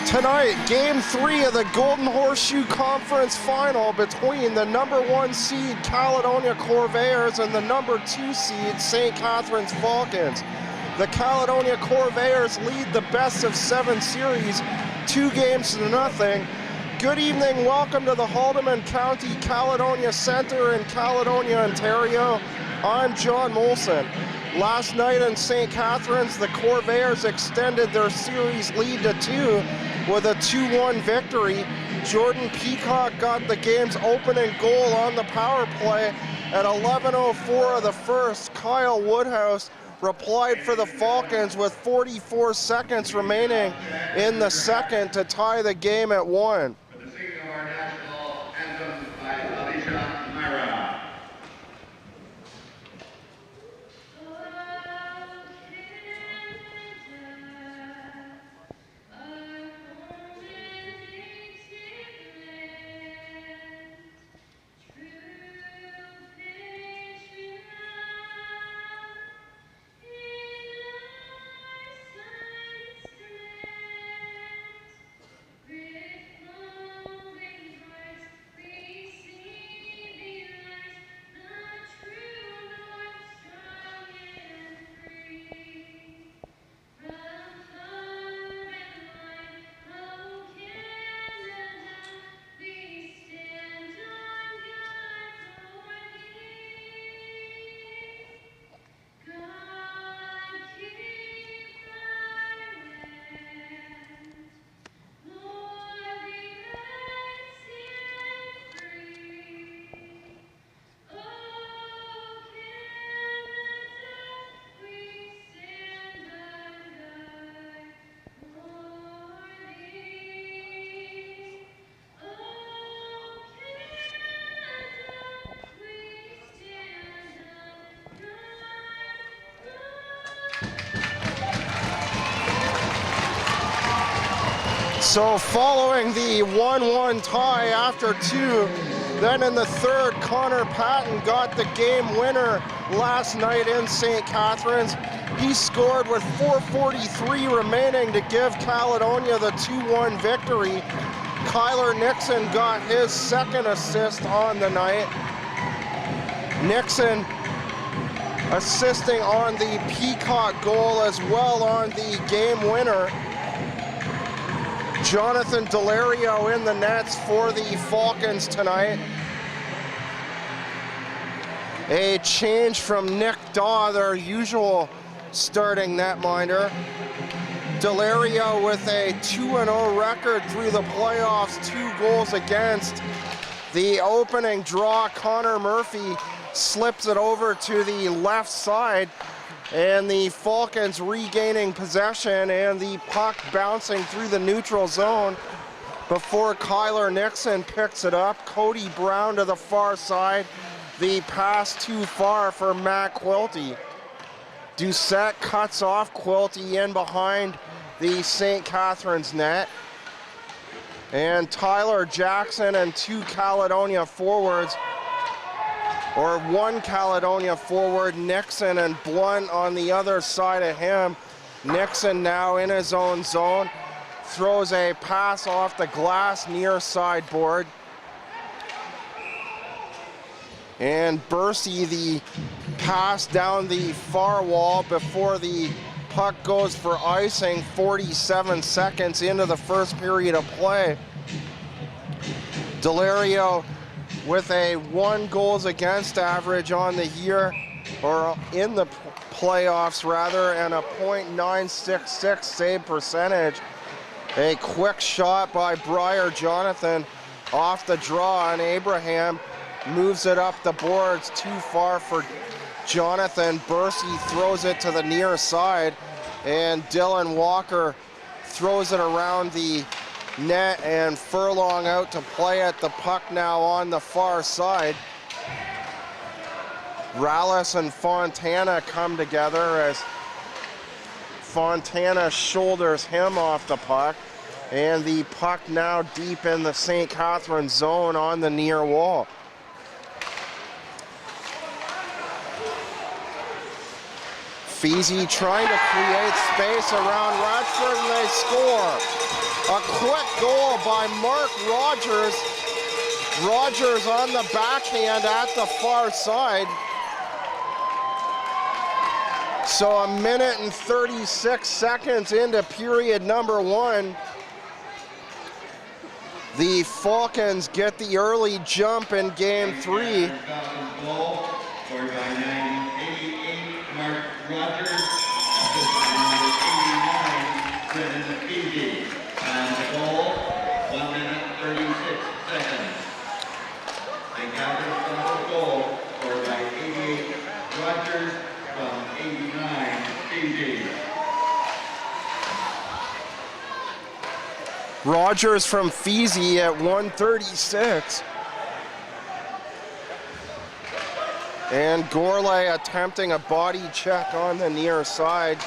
Tonight, Game 3 of the Golden Horseshoe Conference Final between the #1 seed Caledonia Corvairs and the #2 seed St. Catharines Falcons. The Caledonia Corvairs lead the best-of-7 series 2-0. Good evening, welcome to the Haldimand County Caledonia Centre in Caledonia, Ontario. I'm John Molson. Last night in St. Catharines, the Corvairs extended their series lead to 2 with a 2-1 victory. Jordan Peacock got the game's opening goal on the power play at 11:04 of the first. Kyle Woodhouse replied for the Falcons with 44 seconds remaining in the second to tie the game at 1. So following the 1-1 tie after 2, then in the third, Connor Patton got the game winner last night in St. Catharines. He scored with 4:43 remaining to give Caledonia the 2-1 victory. Kyler Nixon got his second assist on the night. Nixon assisting on the Peacock goal as well on the game winner. Jonathan Delario in the nets for the Falcons tonight. A change from Nick Daw, their usual starting netminder. Delario with a 2-0 record through the playoffs, 2 goals against. The opening draw, Connor Murphy slips it over to the left side, and the Falcons regaining possession and the puck bouncing through the neutral zone before Kyler Nixon picks it up. Cody Brown to the far side. The pass too far for Matt Quilty. Doucette cuts off Quilty in behind the St. Catharines net. And Tyler Jackson and 2 Caledonia forwards, or 1 Caledonia forward, Nixon and Blunt on the other side of him. Nixon now in his own zone, throws a pass off the glass near sideboard. And Bursey, the pass down the far wall before the puck goes for icing 47 seconds into the first period of play. Delario with a 1 goals against average on the year, or in the playoffs rather, and a .966 save percentage. A quick shot by Briar Jonathan off the draw, and Abraham moves it up the boards too far for Jonathan. Bursey throws it to the near side, and Dylan Walker throws it around the net, and Furlong out to play it. The puck now on the far side. Rallis and Fontana come together as Fontana shoulders him off the puck, and the puck now deep in the St. Catharines zone on the near wall. Feezy trying to create space around Radford, and they score. A quick goal by Mark Rogers. Rogers on the backhand at the far side. So a minute and 36 seconds into period number 1. The Falcons get the early jump in game 3. Rogers from Feezy at 136. And Gourlay attempting a body check on the near side.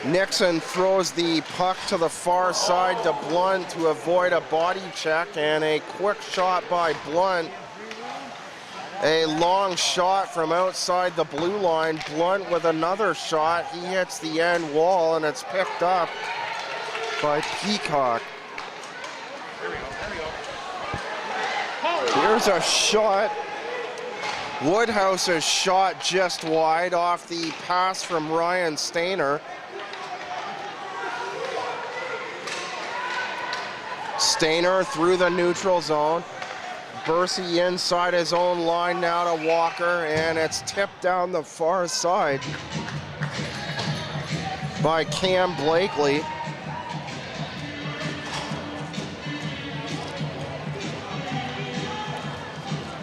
Nixon throws the puck to the far side to Blunt to avoid a body check, and a quick shot by Blunt. A long shot from outside the blue line. Blunt with another shot. He hits the end wall, and it's picked up by Peacock. Here's a shot. Woodhouse's shot just wide off the pass from Ryan Stainer. Stainer through the neutral zone. Bursey inside his own line now to Walker, and it's tipped down the far side by Cam Blakely.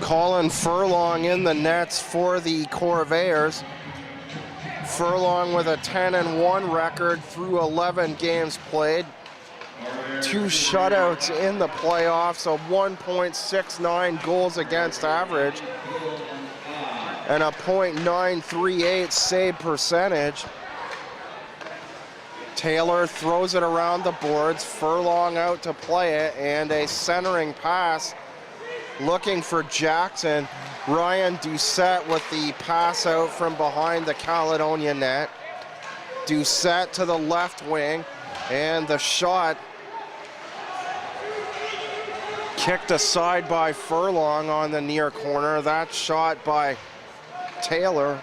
Colin Furlong in the nets for the Corvairs. Furlong with a 10-1 record through 11 games played. 2 shutouts in the playoffs, a 1.69 goals against average, and a .938 save percentage. Taylor throws it around the boards, Furlong out to play it, and a centering pass looking for Jackson. Ryan Doucette with the pass out from behind the Caledonia net. Doucette to the left wing, and the shot kicked aside by Furlong on the near corner. That shot by Taylor.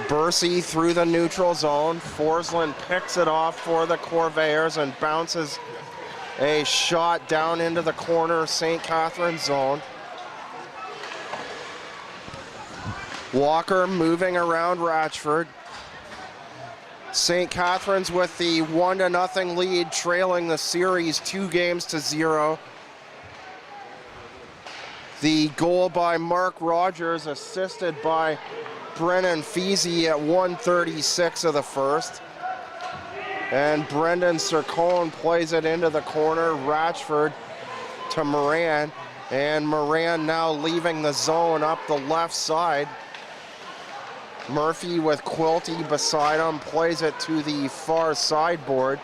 Bursey through the neutral zone. Forsland picks it off for the Corvairs and bounces a shot down into the corner St. Catharines zone. Walker moving around Ratchford. St. Catharines with the 1-0 lead, trailing the series 2-0. The goal by Mark Rogers, assisted by Brennan Feezy at 1:36 of the first. And Brendan Sircone plays it into the corner. Ratchford to Moran, and Moran now leaving the zone up the left side. Murphy with Quilty beside him, plays it to the far sideboard.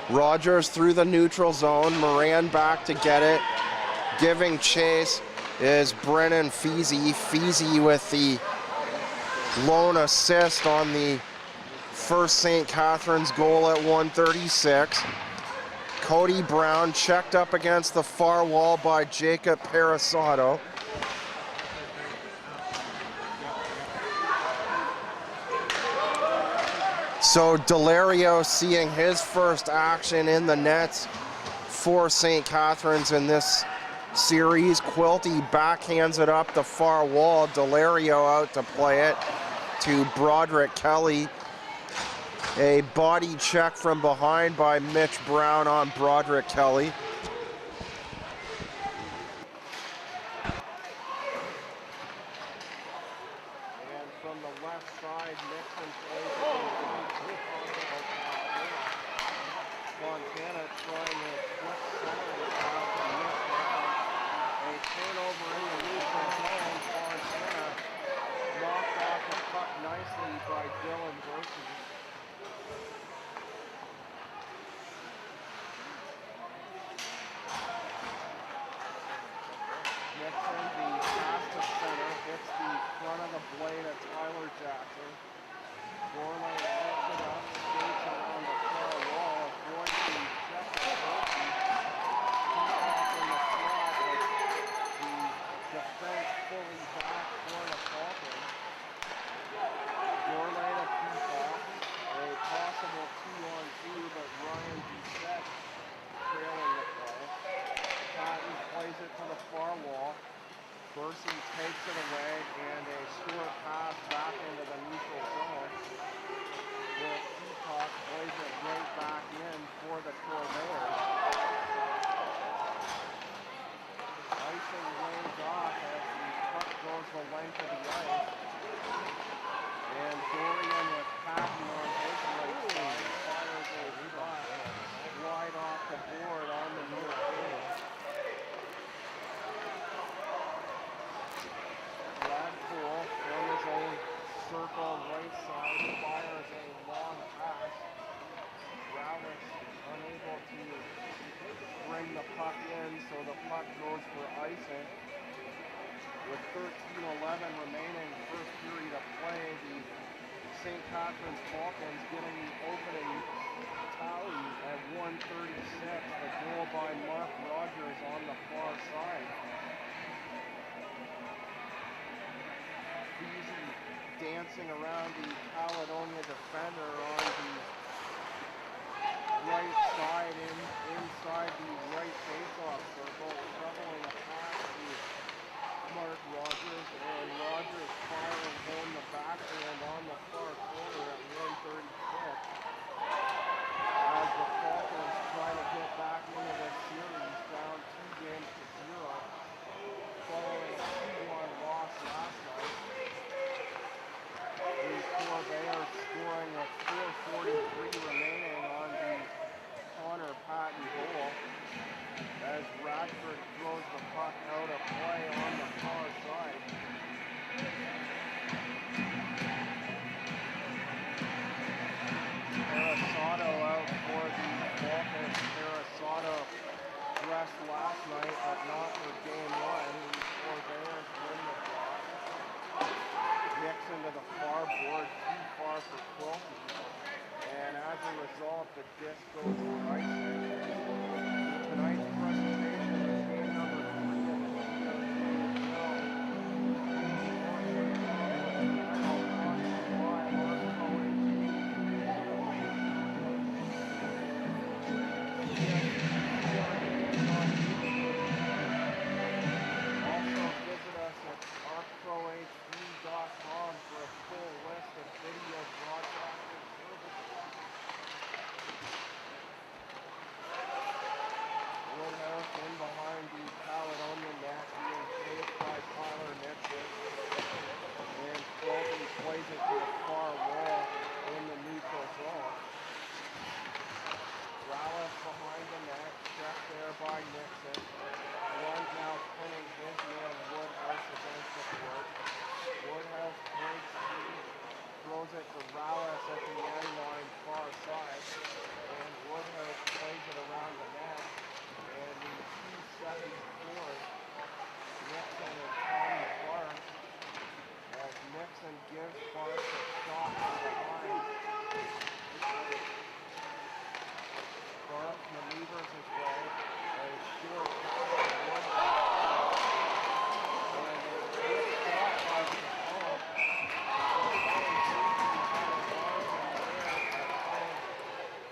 Rogers through the neutral zone, Moran back to get it. Giving chase is Brennan Feezy. Feezy with the lone assist on the first St. Catharines goal at 1:36. Cody Brown checked up against the far wall by Jacob Parasato. So Delario seeing his first action in the nets for St. Catharines in this series. Quilty backhands it up the far wall. Delario out to play it to Broderick Kelly. A body check from behind by Mitch Brown on Broderick Kelly. And from the left side, Nixon plays it. Montana trying to flip center the pass to Mitch Brown. A turnover in the neutral zone. Montana knocked off the puck nicely by Dylan Bursey. Bursey takes it away, and a short pass back into the neutral zone. Will Peacock plays it right back in for the Corvairs. Icing lays off as the puck goes the length of the ice. And Dorian with Patton on his right side fires a shot wide off the board on the near field. Bradpool from his own circle right side fires a long pass. Rowlett unable to bring the puck in, so the puck goes for icing. With 13:11 remaining, first period of play, the St. Catharines Falcons getting the opening tally at 1:36. The goal by Mark Rogers on the far side. Beasy dancing around the Caledonia defender on the right side inside the right face-off circle, shoveling a pass to Mark Rogers, and Rogers firing home the backhand on the far corner at 1:36. As the Falcons try to get back into the series, down 2-0 following a 2-1 loss last night. The Corvairs scoring with 4:43 remaining on the Connor Patton goal, as Radford throws the puck out of play on the far side. Arasado out for the Falcons. Arasado dressed last night, but not for game one. The Corvairs win the draw. Nixon to the far board, too far for Quilty. And as a result, the disc goes to icing. Tonight's presentation is game number 3 of the Also visit us at arcprohd.com for a full list of video broadcasting services. Woodhouse in behind the Caledonia net, being faced by Tyler Nixon. And Quilty plays it to the far wall in the neutral zone. Rowlett behind the net, checked there by Nixon. One now pinning his man Woodhouse against the board. Woodhouse breaks free, throws it to Rowlett at the end line far side. And Woodhouse plays it around the net. And in 2 seconds forward, Nixon and Tommy Clark, as Nixon gives Clark a shot from behind. Clark maneuvers his way, a short pass to Woodhouse. And a quick shot by the ball.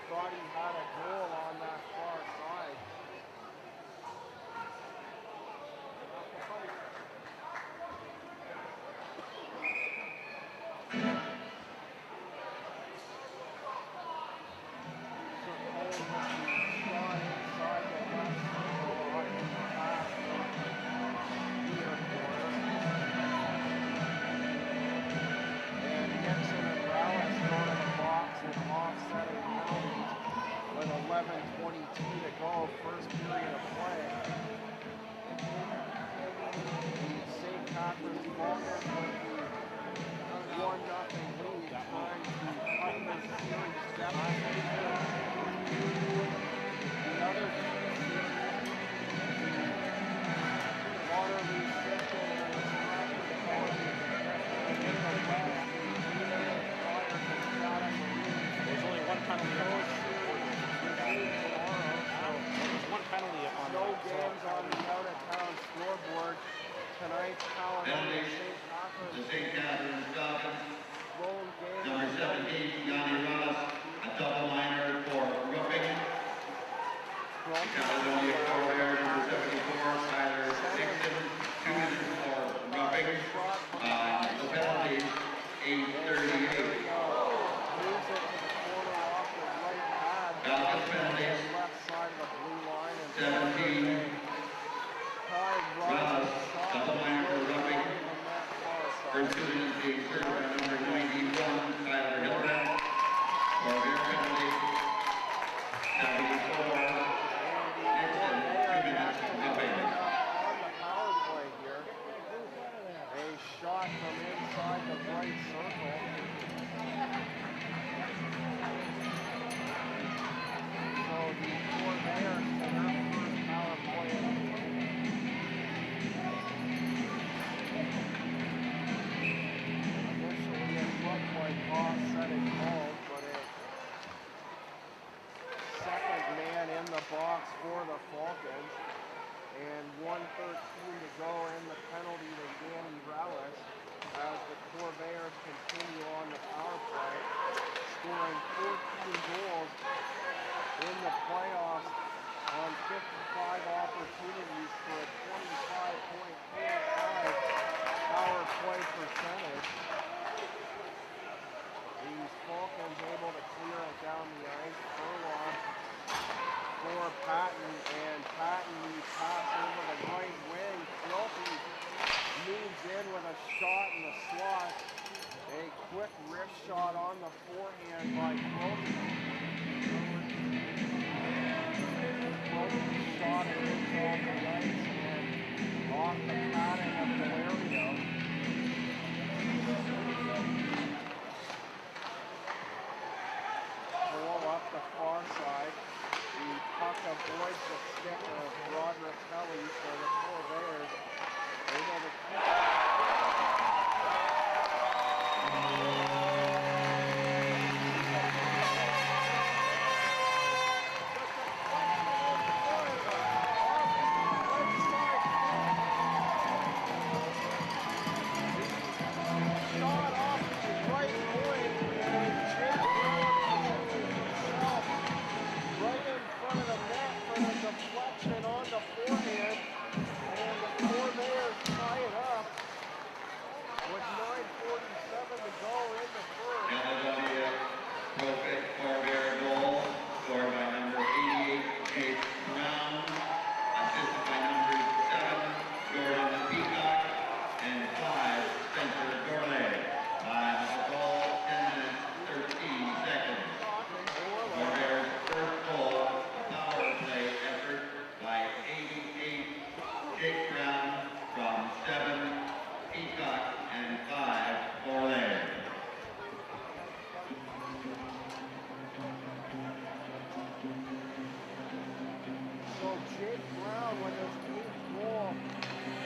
Thought he had a goal on that far side. Offsetting penalties with 11:22 to go, first period of play. The St. Catharines Falcons with the 1-0 lead, trying to cut this series down. The other Waterloo Central and the Stratford Colony in the West, There's only one penalty tomorrow, so there's one penalty on no games on the out-of-town scoreboard tonight. Caledonia St. Catharines. The St. Catharines Falcons. Lone game. Number 17, Yanni Russ, a double liner for roofing. Caledonia Pro-Fit Corvairs, number 74, Tyler Dixon, 2 for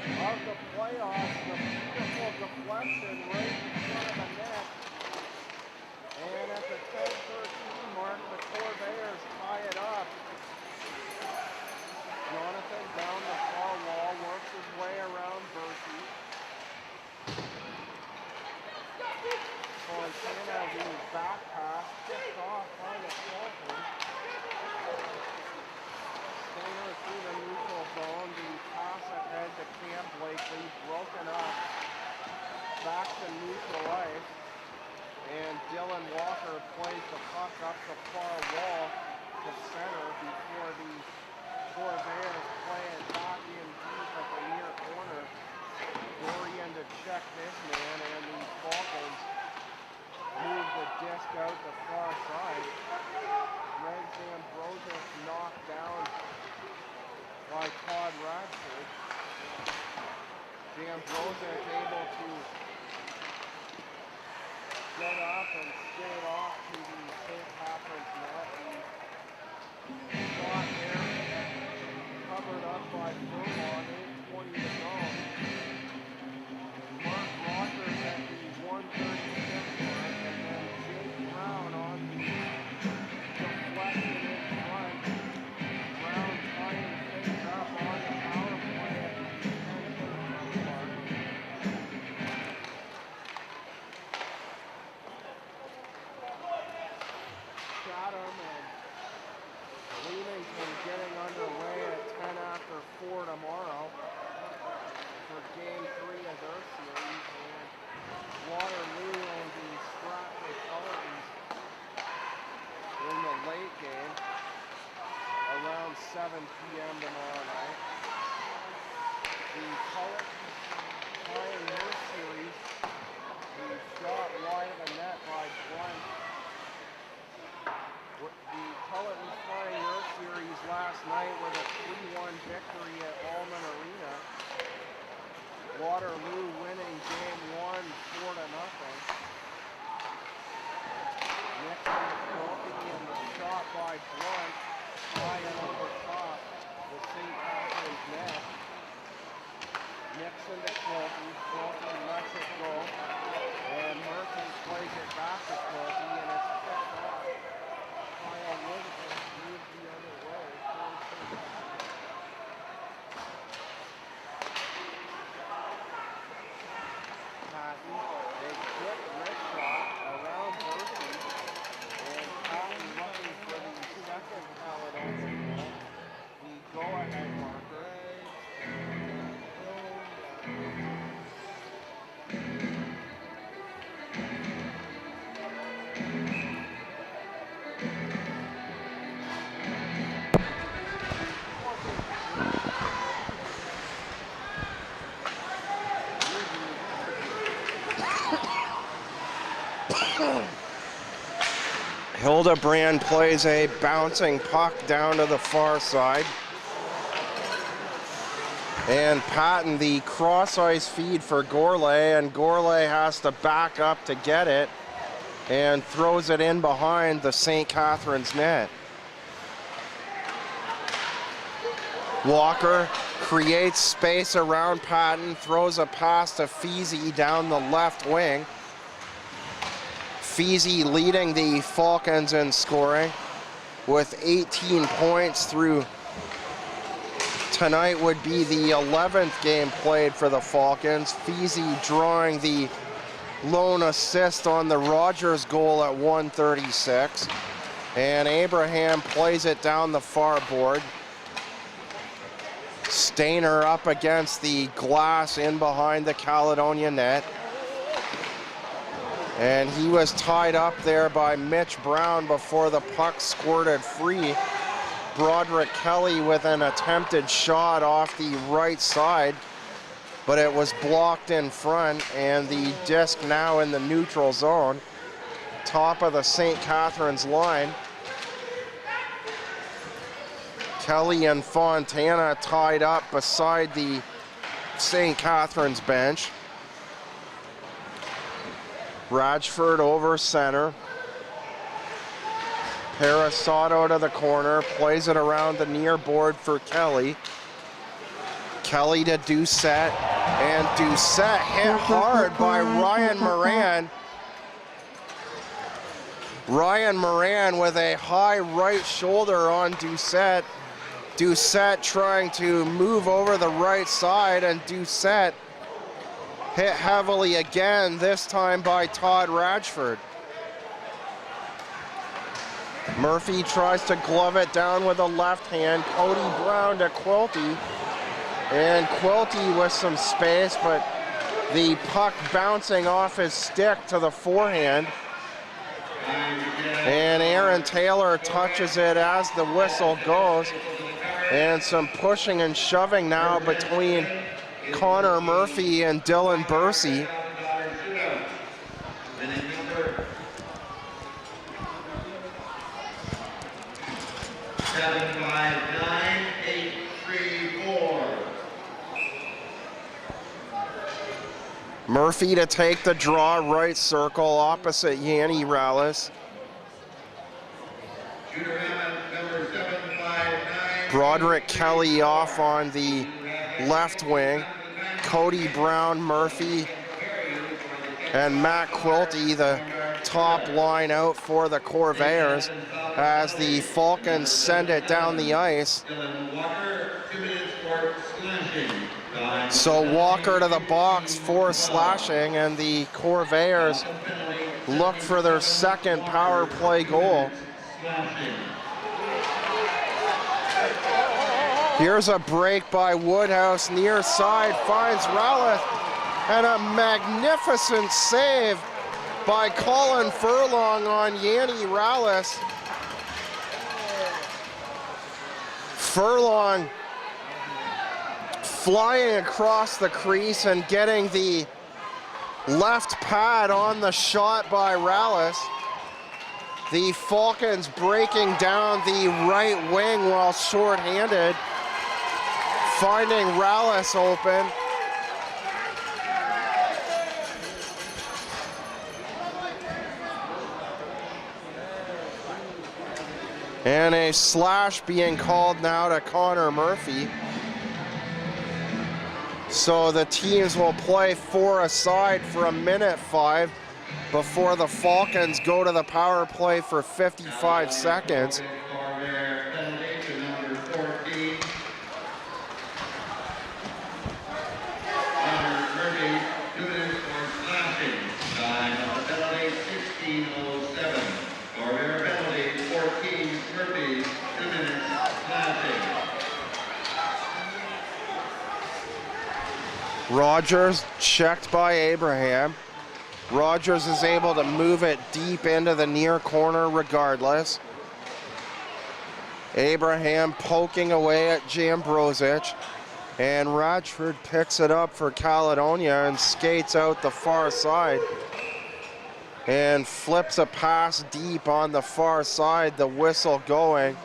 of the playoffs. The beautiful deflection right in front of the net. And at the 10:13 mark, the Corvairs tie it up. Jonathan down the far wall, works his way around Berkey. Fontana, the back pass, kicked off by the Falcons. Stainer through the neutral zone, the pass ahead to Cam Blakely, broken up, back to neutral ice. And Dylan Walker plays the puck up the far wall to center before the Corvairs play it back in deep at the near corner. Dorian to check this man, and the Falcons move the disc out the far side. Greg Zambrosius knocked down by Todd Radford. Zambrosius able to get up and skate off to the St. Catharines net. The shot there covered up by Furlong, 8:20 to go. Mark Rogers at the 136 mark, and then Jake Brown on the deflection in front. Brown tying things up on the power play at the 10:13 mark. Chatham and Leamington getting underway at 10 after 4 tomorrow for Game 3 of their series, and Waterloo and the Stratford Pelicans in the late game around 7 p.m. tomorrow night. The Pelicans tying their series, the shot wide of the net by Blunt. The Pelicans playing their series last night with a 3-1 victory at Allman Arena. Waterloo winning game 1 4-0. Nixon Quilty and the shot by Blunt, flying over top the St. Catharines net. Nixon to Quilty, Quilty lets it go, and Murphy plays it back to Quilty, and it's picked off. Kyle Woodruff moves the other way. Patton, a quick wrist shot around Berkey, and Patton looking for the second Caledonia goal, the go-ahead marker. Hildebrand plays a bouncing puck down to the far side. And Patton, the cross-ice feed for Gourlay, and Gourlay has to back up to get it and throws it in behind the St. Catharines net. Walker creates space around Patton, throws a pass to Feezy down the left wing. Feezy leading the Falcons in scoring with 18 points through tonight would be the 11th game played for the Falcons. Feezy drawing the lone assist on the Rogers goal at 1:36. And Abraham plays it down the far board. Stainer up against the glass in behind the Caledonia net. And he was tied up there by Mitch Brown before the puck squirted free. Broderick Kelly with an attempted shot off the right side, but it was blocked in front, and the disc now in the neutral zone, top of the St. Catharines line. Kelly and Fontana tied up beside the St. Catharines bench. Radford over center. Parasato to the corner, plays it around the near board for Kelly. Kelly to Doucette, and Doucette hit hard by Ryan Moran. Ryan Moran with a high right shoulder on Doucette. Doucette trying to move over the right side, and Doucette hit heavily again, this time by Todd Radford. Murphy tries to glove it down with a left hand. Cody Brown to Quilty. And Quilty with some space, but the puck bouncing off his stick to the forehand. And Aaron Taylor touches it as the whistle goes. And some pushing and shoving now between Connor Murphy and Dylan Bursey. Murphy to take the draw, right circle, opposite Yanni Rallis. Broderick Kelly off on the left wing. Cody Brown, Murphy, and Matt Quilty, the top line out for the Corvairs as the Falcons send it down the ice. So Walker to the box for slashing, and the Corvairs look for their second power play goal. Here's a break by Woodhouse, near side, finds Rowlett, and a magnificent save by Colin Furlong on Yanni Rallis. Furlong flying across the crease and getting the left pad on the shot by Rallis. The Falcons breaking down the right wing while short-handed, finding Rallis open. And a slash being called now to Connor Murphy. So the teams will play 4 aside for 1:05 before the Falcons go to the power play for 55 seconds. Rogers checked by Abraham. Rogers is able to move it deep into the near corner regardless. Abraham poking away at Jambrosic, and Radford picks it up for Caledonia and skates out the far side and flips a pass deep on the far side, the whistle going.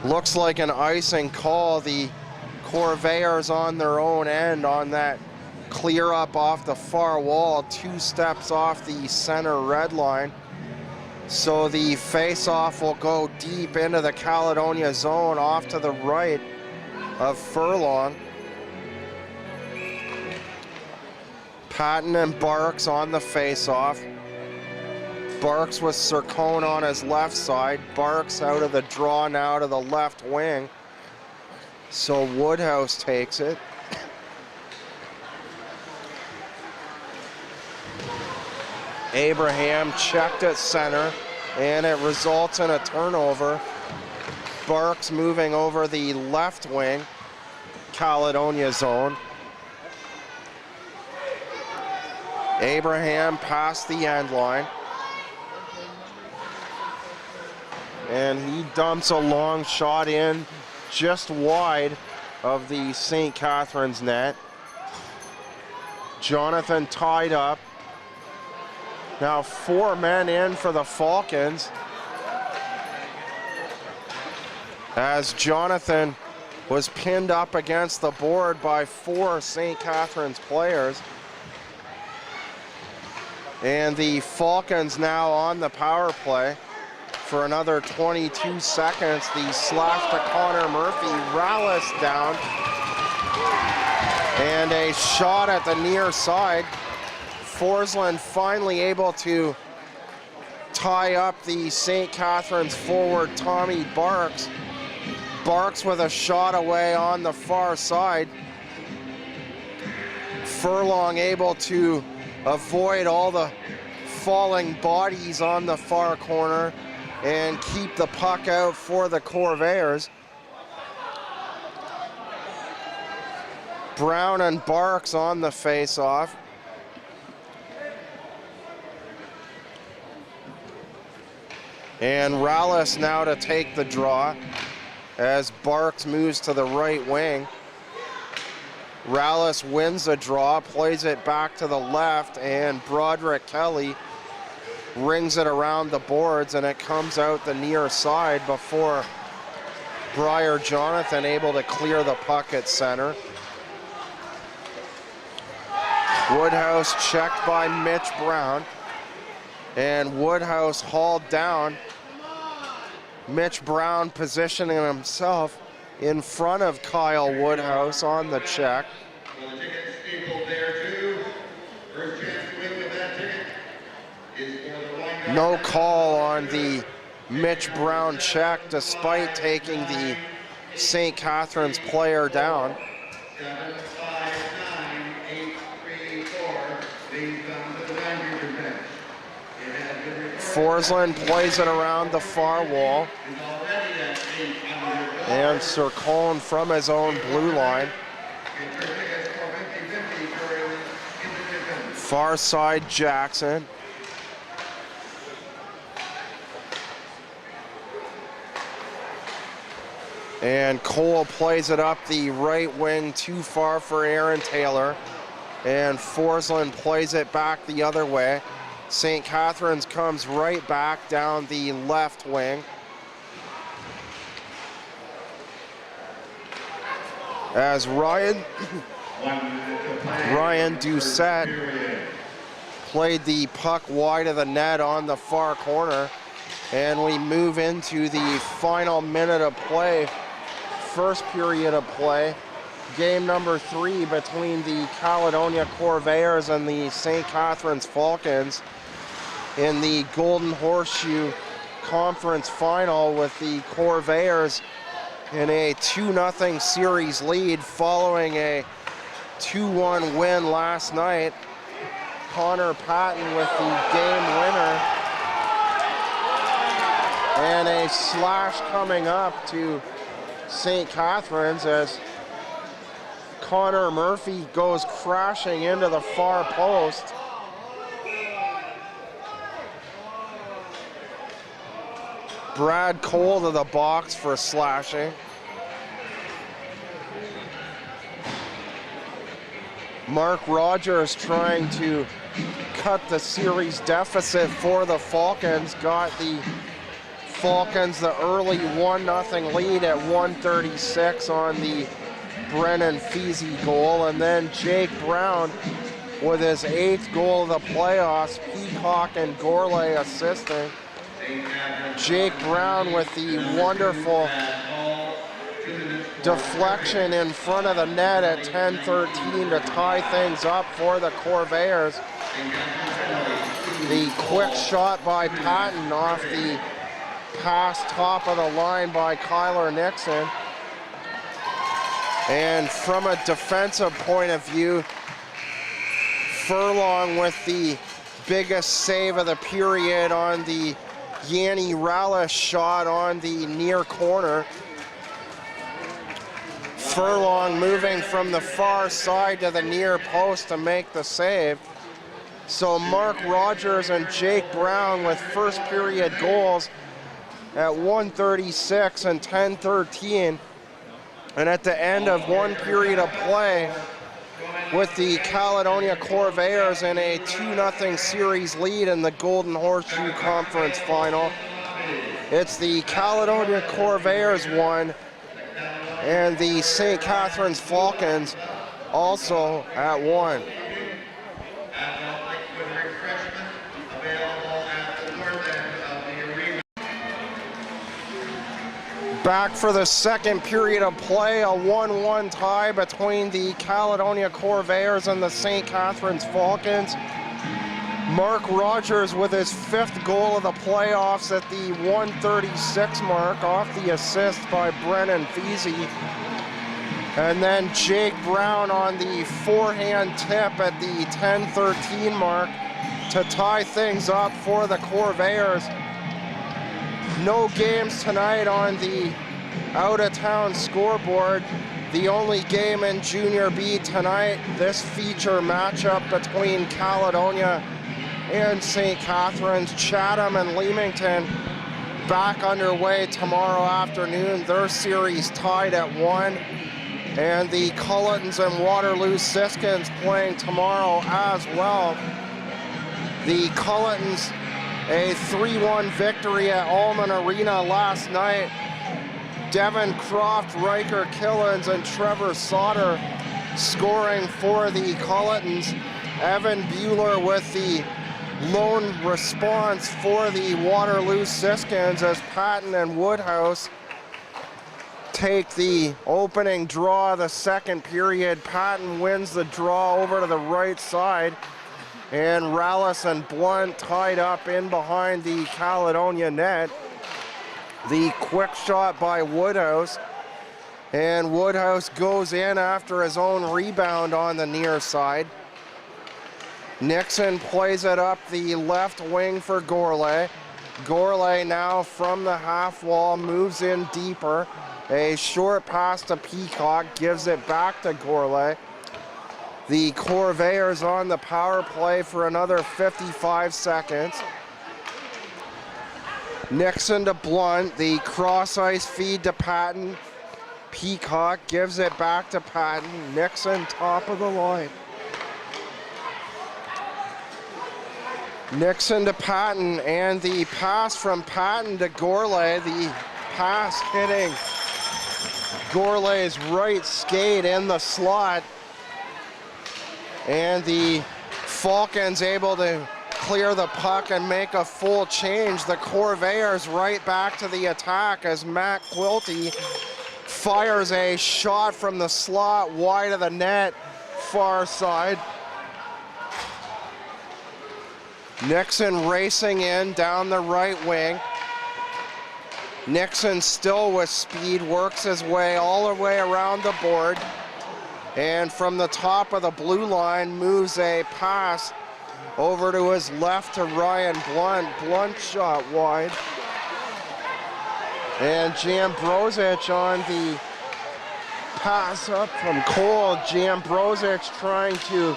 Looks like an icing call. The Corvairs on their own end on that clear up off the far wall, 2 steps off the center red line. So the face-off will go deep into the Caledonia zone off to the right of Furlong. Patton and Barks on the face-off. Barks with Sircone on his left side. Barks out of the draw now to the left wing. So Woodhouse takes it. Abraham checked at center, and it results in a turnover. Barks moving over the left wing, Caledonia zone. Abraham past the end line. And he dumps a long shot in just wide of the St. Catharines net. Jonathan tied up. Now 4 men in for the Falcons, as Jonathan was pinned up against the board by 4 St. Catharines players. And the Falcons now on the power play. for another 22 seconds. The slash to Connor Murphy, Rallis down. And a shot at the near side. Forsland finally able to tie up the St. Catharines forward, Tommy Barks. Barks with a shot away on the far side. Furlong able to avoid all the falling bodies on the far corner and keep the puck out for the Corvairs. Brown and Barks on the face-off. And Rallis now to take the draw as Barks moves to the right wing. Rallis wins the draw, plays it back to the left, and Broderick Kelly rings it around the boards, and it comes out the near side before Briar Jonathan able to clear the puck at center. Woodhouse checked by Mitch Brown, and Woodhouse hauled down. Mitch Brown positioning himself in front of Kyle Woodhouse on the check. Well, the ticket stapled there too. First chance to win with that ticket is for the Wine. No call on the Mitch Brown check despite taking the St. Catharines player down. 7, 5, 9, 8, 3, 4. Being found to the boundary bench. It has been recorded. Forsland plays it around the far wall. Is already at 8 under the And Sircone from his own blue line. Get your tickets for 50-50 for independence. Far side Jackson. And Cole plays it up the right wing, too far for Aaron Taylor. And Forsland plays it back the other way. St. Catharines comes right back down the left wing. As Ryan Doucette played the puck wide of the net on the far corner. And we move into the final minute of play, first period of play. Game number 3 between the Caledonia Corvairs and the St. Catharines Falcons in the Golden Horseshoe Conference Final, with the Corvairs in a 2-0 series lead following a 2-1 win last night. Connor Patton with the game winner. And a slash coming up to St. Catharines as Connor Murphy goes crashing into the far post. Brad Cole to the box for slashing. Mark Rogers trying to cut the series deficit for the Falcons. Got the Falcons the early 1-0 lead at 1:36 on the Brennan Feasy goal. And then Jake Brown with his 8th goal of the playoffs. Peacock and Gourlay assisting. Jake Brown with the wonderful deflection in front of the net at 10:13 to tie things up for the Corvairs. The quick shot by Patton off the pass top of the line by Kyler Nixon. And from a defensive point of view, Furlong with the biggest save of the period on the Yanni Rallis shot on the near corner. Furlong moving from the far side to the near post to make the save. So Mark Rogers and Jake Brown with first period goals at 1:36 and 10:13. And at the end of one period of play, with the Caledonia Corvairs in a 2-0 series lead in the Golden Horseshoe Conference Final. It's the Caledonia Corvairs 1 and the St. Catharines Falcons also at 1. With refreshment available at the north end of the arena. Back for the second period of play, a 1-1 tie between the Caledonia Corvairs and the St. Catharines Falcons. Mark Rogers with his 5th goal of the playoffs at the 1:36 mark off the assist by Brennan Feasy. And then Jake Brown on the forehand tip at the 10:13 mark to tie things up for the Corvairs. No games tonight on the out-of-town scoreboard. The only game in Junior B tonight, this feature matchup between Caledonia and St. Catharines. Chatham and Leamington back underway tomorrow afternoon. Their series tied at 1. And the Culletons and Waterloo Siskins playing tomorrow as well. The Culletons, a 3-1 victory at Allman Arena last night. Devin Croft, Riker Killens, and Trevor Sauter scoring for the Culletons. Evan Bueller with the lone response for the Waterloo Siskins as Patton and Woodhouse take the opening draw of the second period. Patton wins the draw over to the right side, and Rallis and Blunt tied up in behind the Caledonia net. The quick shot by Woodhouse, and Woodhouse goes in after his own rebound on the near side. Nixon plays it up the left wing for Gourlay. Gourlay now from the half wall moves in deeper. A short pass to Peacock gives it back to Gourlay. The Corvairs on the power play for another 55 seconds. Nixon to Blunt, the cross ice feed to Patton. Peacock gives it back to Patton. Nixon top of the line. Nixon to Patton, and the pass from Patton to Gourlay. The pass hitting Gourlay's right skate in the slot. And the Falcons able to clear the puck and make a full change. The Corvairs right back to the attack as Matt Quilty fires a shot from the slot wide of the net, far side. Nixon racing in down the right wing. Nixon still with speed, works his way all the way around the board. And from the top of the blue line moves a pass over to his left to Ryan Blunt. Blunt shot wide. And Jambrozic on the pass up from Cole. Jambrozic trying to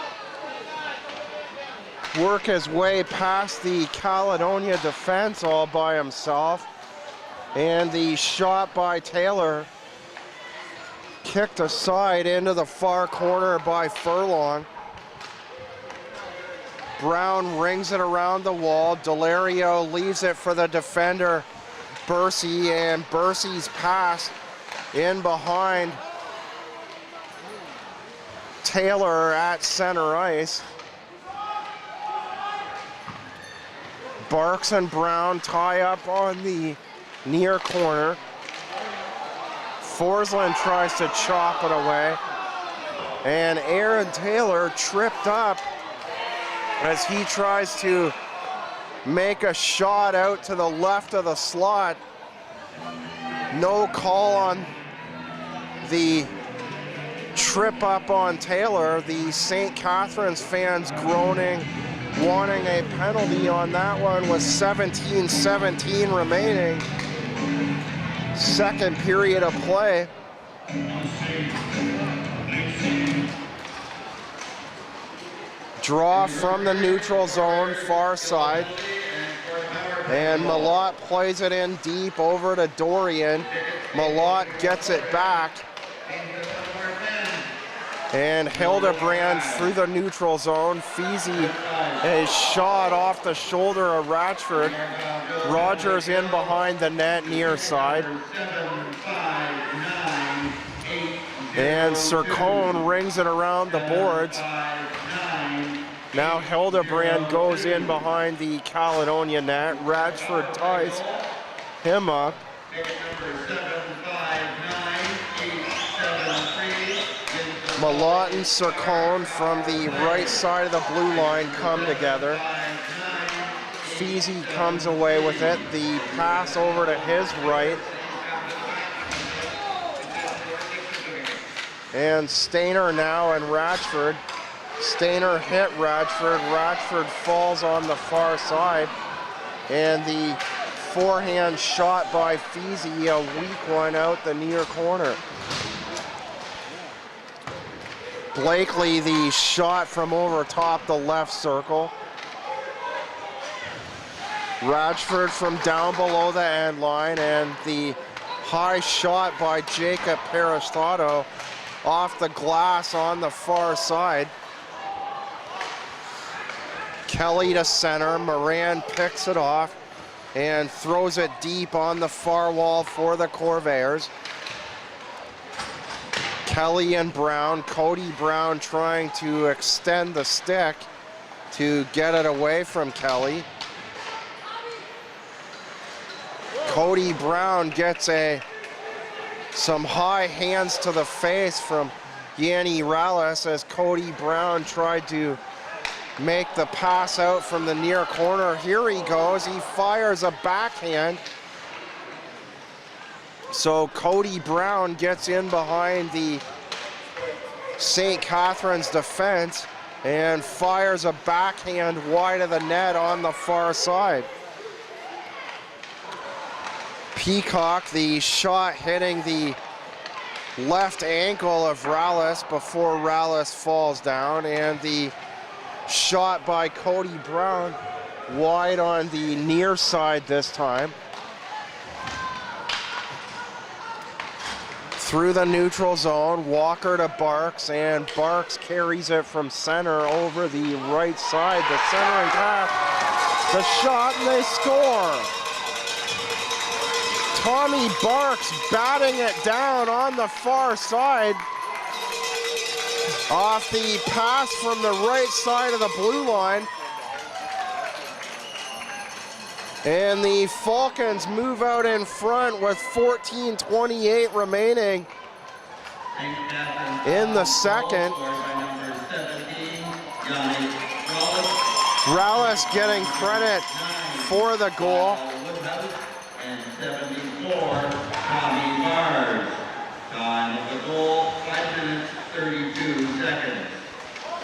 work his way past the Caledonia defense all by himself. And the shot by Taylor kicked aside into the far corner by Furlong. Brown rings it around the wall. Delario leaves it for the defender, Bursey, and Bursey's pass in behind Taylor at center ice. Barks and Brown tie up on the near corner. Forsland tries to chop it away. And Aaron Taylor tripped up as he tries to make a shot out to the left of the slot. No call on the trip up on Taylor. The St. Catharines fans groaning, wanting a penalty on that one with 17-17 remaining. Second period of play. Draw from the neutral zone, far side. And Malott plays it in deep over to Dorian. Malott gets it back. And Hildebrand through the neutral zone. Feasy is shot off the shoulder of Ratchford. Rogers in behind the net near side. And Sircone rings it around the boards. Now Hildebrand goes in behind the Caledonia net. Ratchford ties him up. Malott and Sircone from the right side of the blue line come together. Feezy comes away with it. The pass over to his right. And Stainer now and Ratchford. Stainer hit Ratchford. Ratchford falls on the far side. And the forehand shot by Feezy, a weak one out the near corner. Blakely, the shot from over top the left circle. Ratchford from down below the end line, and the high shot by Jacob Peristotto off the glass on the far side. Kelly to center, Moran picks it off and throws it deep on the far wall for the Corvairs. Kelly and Brown, Cody Brown trying to extend the stick to get it away from Kelly. Cody Brown gets some high hands to the face from Yanni Rallis as Cody Brown tried to make the pass out from the near corner. Here he goes, he fires a backhand. So Cody Brown gets in behind the St. Catharines defense and fires a backhand wide of the net on the far side. Peacock, the shot hitting the left ankle of Rallis before Rallis falls down, and the shot by Cody Brown wide on the near side this time. Through the neutral zone, Walker to Barks, and Barks carries it from center over the right side. The centering pass, the shot, and they score. Tommy Barks batting it down on the far side off the pass from the right side of the blue line. And the Falcons move out in front with 14:28 remaining in the second. Rallis getting credit for the goal. And 74, Tommy Bars. Time of the goal, 5 minutes, 32 seconds.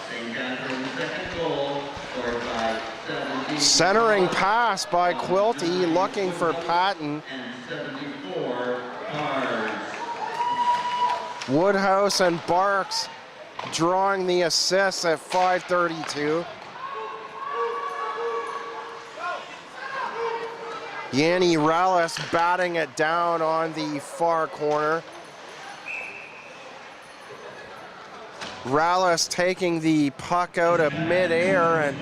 St. Catharines' second goal, scored by 17. Centering pass by Quilty, looking for Patton. And 74, Bars. Woodhouse and Barks drawing the assists at 5:32. Yanni Rallis batting it down on the far corner. Rallis taking the puck out of midair and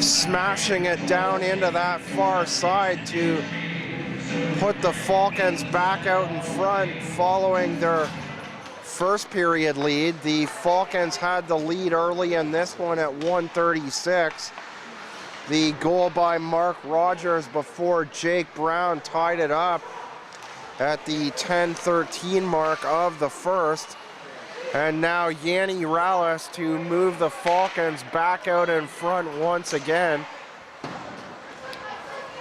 smashing it down into that far side to put the Falcons back out in front following their first period lead. The Falcons had the lead early in this one at 1:36. The goal by Mark Rogers before Jake Brown tied it up at the 10:13 mark of the first. And now Yanni Rallis to move the Falcons back out in front once again.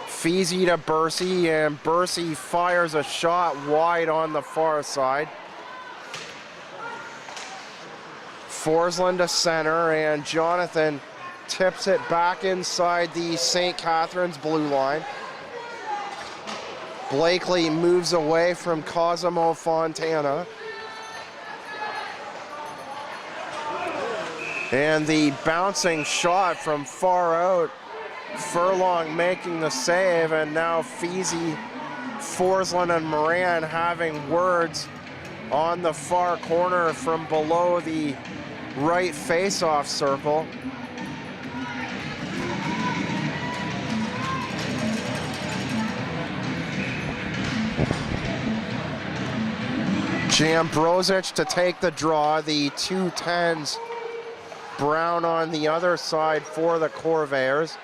Feezy to Bursey, and Bursey fires a shot wide on the far side. Forsland to center, and Jonathan tips it back inside the St. Catharines blue line. Blakely moves away from Cosimo Fontana. And the bouncing shot from far out, Furlong making the save, and now Feezy, Forsland, and Moran having words on the far corner from below the right face-off circle. Jambrosic to take the draw, the 2-10s. Brown on the other side for the Corvairs.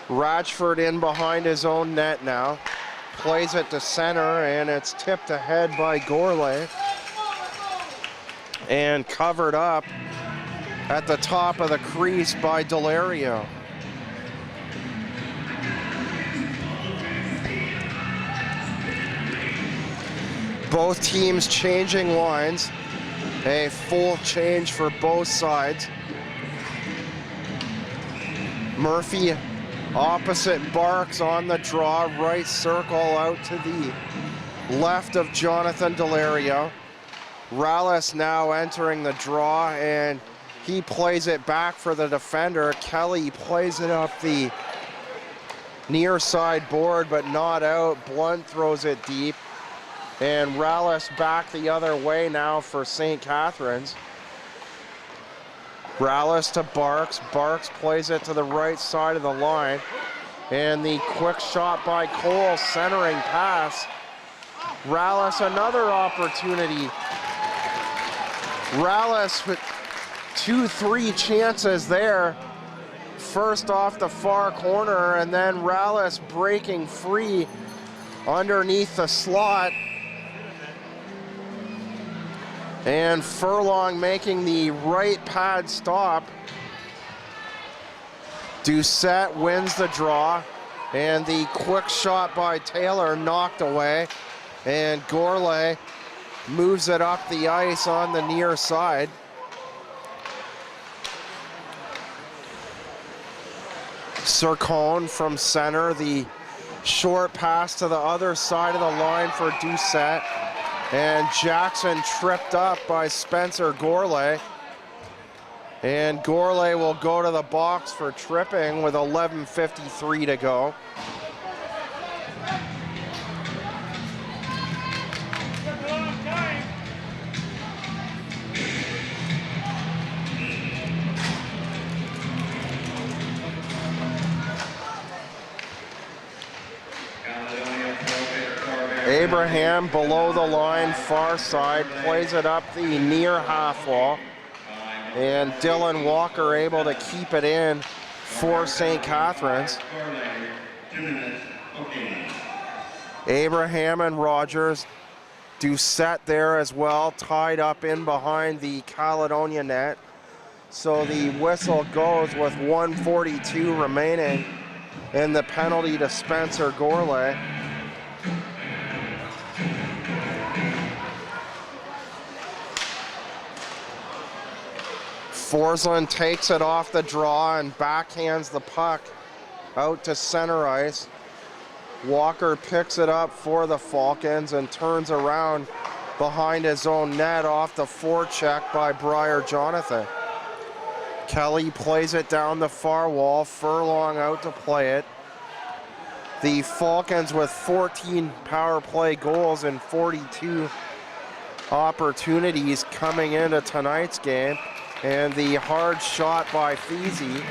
Ratchford in behind his own net now. plays it to center, and it's tipped ahead by Gourlay and covered up at the top of the crease by Delario. Both teams changing lines. A full change for both sides. Murphy opposite Barks on the draw, right circle out to the left of Jonathan Delario. Rallis now entering the draw, and he plays it back for the defender. Kelly plays it up the near side board, but not out. Blunt throws it deep. And Rallis back the other way now for St. Catharines. Rallis to Barks. Barks plays it to the right side of the line. And the quick shot by Cole, centering pass. Rallis, another opportunity. Rallis with 2-3 chances there. First off the far corner, and then Rallis breaking free underneath the slot. And Furlong making the right pad stop. Doucette wins the draw, and the quick shot by Taylor knocked away, and Gourlay moves it up the ice on the near side. Sircone from center, the short pass to the other side of the line for Doucette. And Jackson tripped up by Spencer Gourlay. And Gourlay will go to the box for tripping with 11:53 to go. Caledonia Pro-Fit Corvairs. Abraham below the line, far side, plays it up the near half wall. And Dylan Walker able to keep it in for St. Catharines. 2 minutes, okay. Abraham and Rogers. Doucette there as well, tied up in behind the Caledonia net. So the whistle goes with 1:42 remaining, and the penalty to Spencer Gourlay. Forsland takes it off the draw and backhands the puck out to center ice. Walker picks it up for the Falcons and turns around behind his own net off the forecheck by Briar Jonathan. Kelly plays it down the far wall, Furlong out to play it. The Falcons with 14 power play goals and 42 opportunities coming into tonight's game. And the hard shot by Feasy.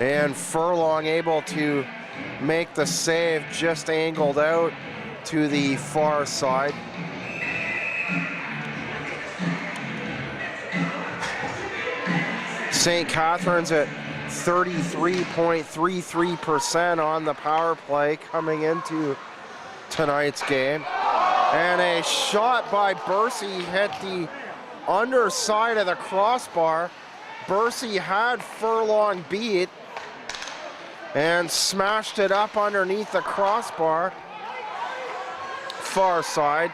And Furlong able to make the save, just angled out to the far side. St. Catharines at 33.33% on the power play coming into tonight's game. And a shot by Bursey hit the underside of the crossbar. Bursey had Furlong beat and smashed it up underneath the crossbar. Far side.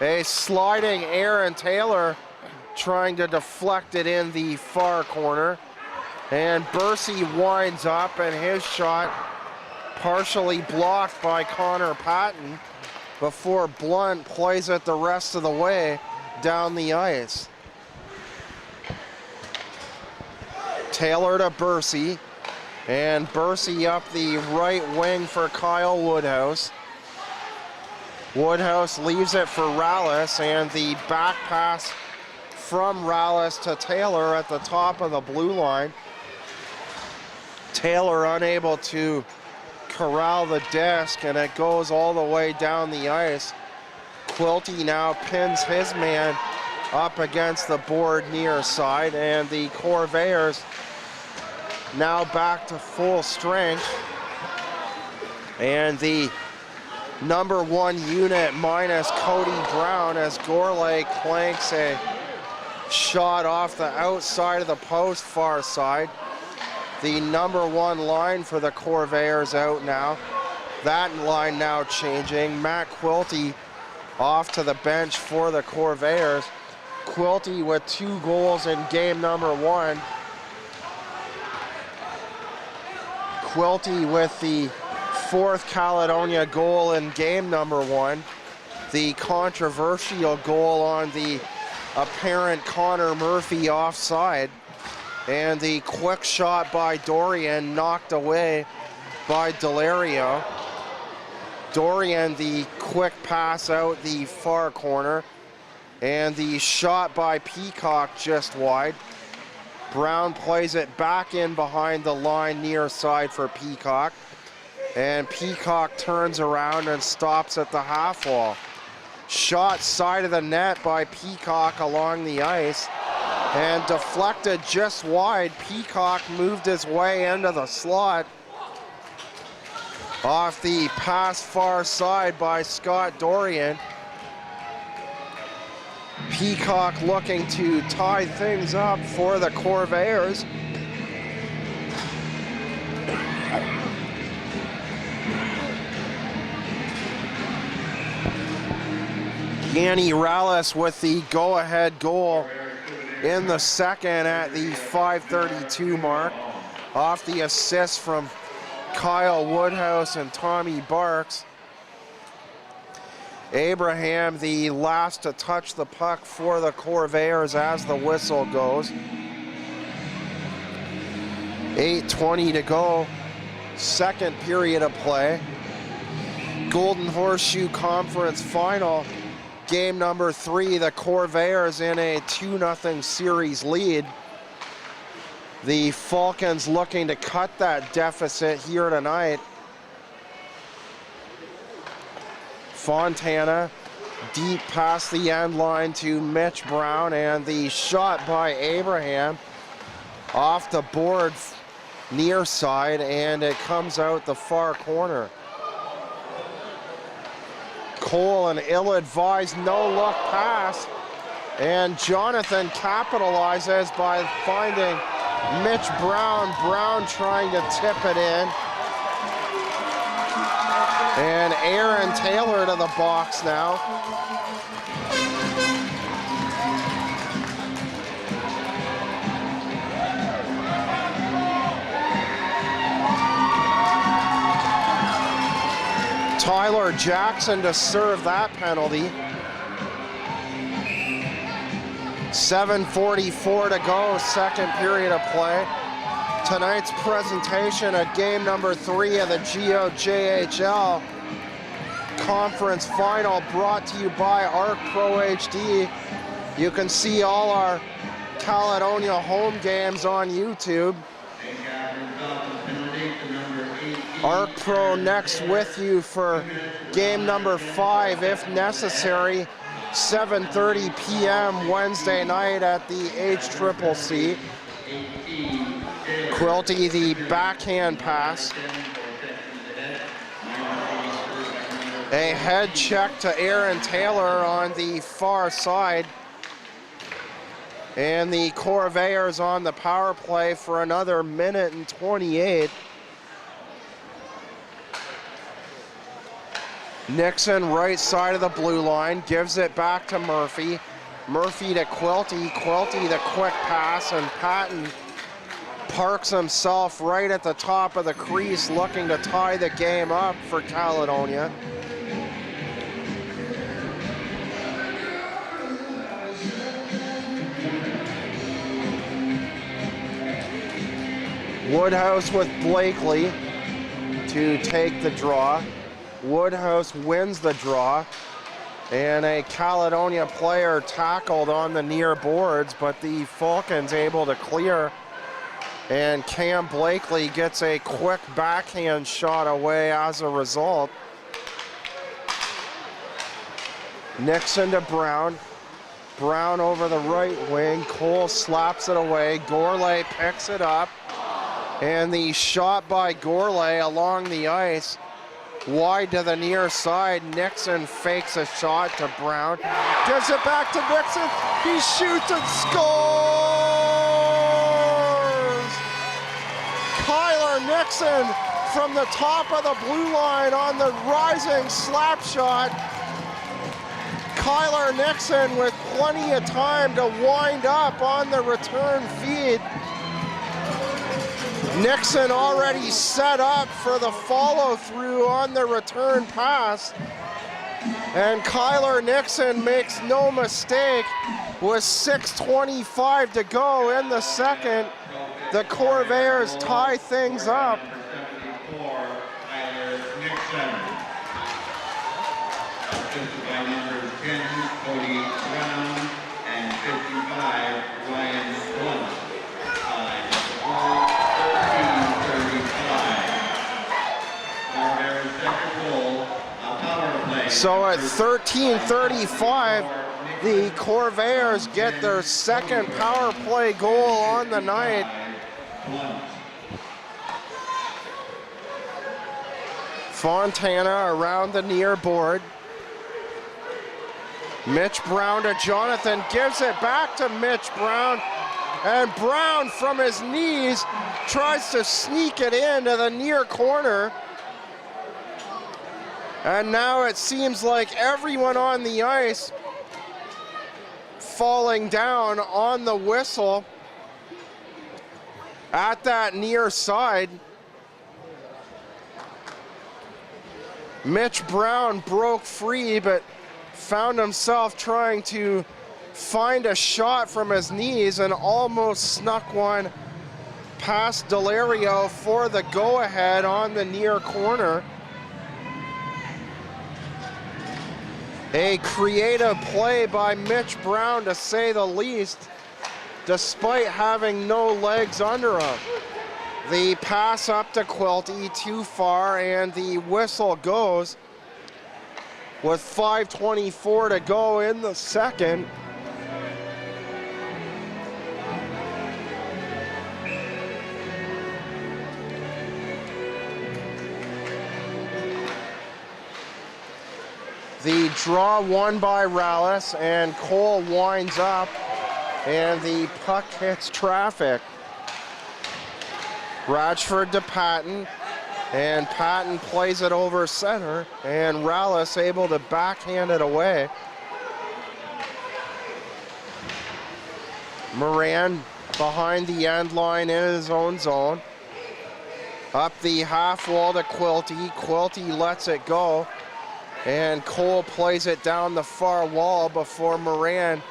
A sliding Aaron Taylor trying to deflect it in the far corner. And Bursey winds up, and his shot partially blocked by Connor Patton before Blunt plays it the rest of the way down the ice. Taylor to Bursey, and Bursey up the right wing for Kyle Woodhouse. Woodhouse leaves it for Rallis, and the back pass from Rallis to Taylor at the top of the blue line. Taylor unable to corral the disc, and it goes all the way down the ice. Quilty now pins his man up against the board near side, and the Corvairs now back to full strength. And the number 1 unit minus Cody Brown as Gourlay clanks a shot off the outside of the post, far side. The number 1 line for the Corvairs out now. That line now changing. Matt Quilty off to the bench for the Corvairs. Quilty with 2 goals in game number 1. Quilty with the 4th Caledonia goal in game number 1. The controversial goal on the apparent Connor Murphy offside. And the quick shot by Dorian knocked away by Delario. Dorian, the quick pass out the far corner. And the shot by Peacock just wide. Brown plays it back in behind the line near side for Peacock. And Peacock turns around and stops at the half wall. Shot side of the net by Peacock along the ice. And deflected just wide. Peacock moved his way into the slot. Off the pass far side by Scott Dorian. Peacock looking to tie things up for the Corvairs. Yanni Rallis with the go-ahead goal in the second at the 5:32 mark. Off the assist from Kyle Woodhouse and Tommy Barks. Abraham, the last to touch the puck for the Corvairs as the whistle goes. 8:20 to go, second period of play. Golden Horseshoe Conference Final, game number 3, the Corvairs in a 2-0 series lead. The Falcons looking to cut that deficit here tonight. Fontana deep past the end line to Mitch Brown, and the shot by Abraham off the board near side, and it comes out the far corner. Cole, an ill-advised no-look pass, and Jonathan capitalizes by finding Mitch Brown. Brown trying to tip it in. And Aaron Taylor to the box now. Tyler Jackson to serve that penalty. 7:44 to go, second period of play. Tonight's presentation at game number 3 of the GOJHL Conference Final, brought to you by ARC Pro HD. You can see all our Caledonia home games on YouTube. ARC Pro next with you for game number 5 if necessary. 7:30 p.m. Wednesday night at the HCCC. Quilty, the backhand pass. A head check to Aaron Taylor on the far side. And the Corvairs on the power play for another 1:28. Nixon, right side of the blue line, gives it back to Murphy. Murphy to Quilty. Quilty, the quick pass, and Patton parks himself right at the top of the crease, looking to tie the game up for Caledonia. Woodhouse with Blakely to take the draw. Woodhouse wins the draw, and a Caledonia player tackled on the near boards, but the Falcons able to clear, and Cam Blakely gets a quick backhand shot away as a result. Nixon to Brown. Brown over the right wing. Cole slaps it away. Gourlay picks it up, and the shot by Gourlay along the ice wide to the near side. Nixon fakes a shot to Brown. Gives it back to Nixon. He shoots and scores! Kyler Nixon from the top of the blue line on the rising slap shot. Kyler Nixon with plenty of time to wind up on the return feed. Nixon already set up for the follow-through on the return pass. And Kyler Nixon makes no mistake. With 6:25 to go in the second, the Corvairs tie things up. Tyler Nixon. Assisted by numbers 10, Cody Brown, and 55, Ryan Blunt. 13:35. Corvairs second goal, a power play. So at 13:35, the Corvairs get their second power play goal on the night. Fontana around the near board. Mitch Brown to Jonathan, gives it back to Mitch Brown. And Brown from his knees tries to sneak it into the near corner. And now it seems like everyone on the ice falling down on the whistle at that near side. Mitch Brown broke free, but found himself trying to find a shot from his knees and almost snuck one past Delario for the go-ahead on the near corner. A creative play by Mitch Brown, to say the least, despite having no legs under him. The pass up to Quilty, too far, and the whistle goes with 5:24 to go in the second. The draw won by Rallis, and Cole winds up, and the puck hits traffic. Ratchford to Patton, and Patton plays it over center, and Rallis able to backhand it away. Moran behind the end line in his own zone. Up the half wall to Quilty. Quilty lets it go, and Cole plays it down the far wall before Moran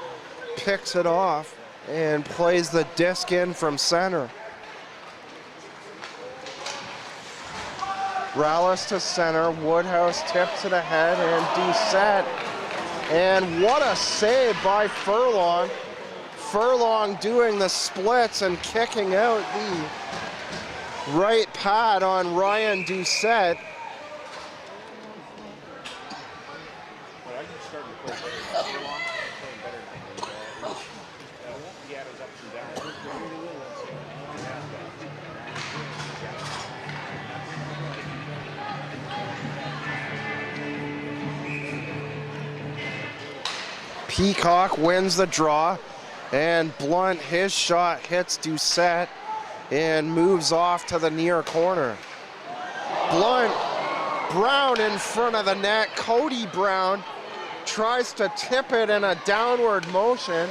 picks it off and plays the disc in from center. Rallis to center, Woodhouse tips it ahead, and Doucette. And what a save by Furlong. Furlong doing the splits and kicking out the right pad on Ryan Doucette. Peacock wins the draw, and Blunt, his shot hits Doucette and moves off to the near corner. Blunt, Brown in front of the net. Cody Brown tries to tip it in a downward motion,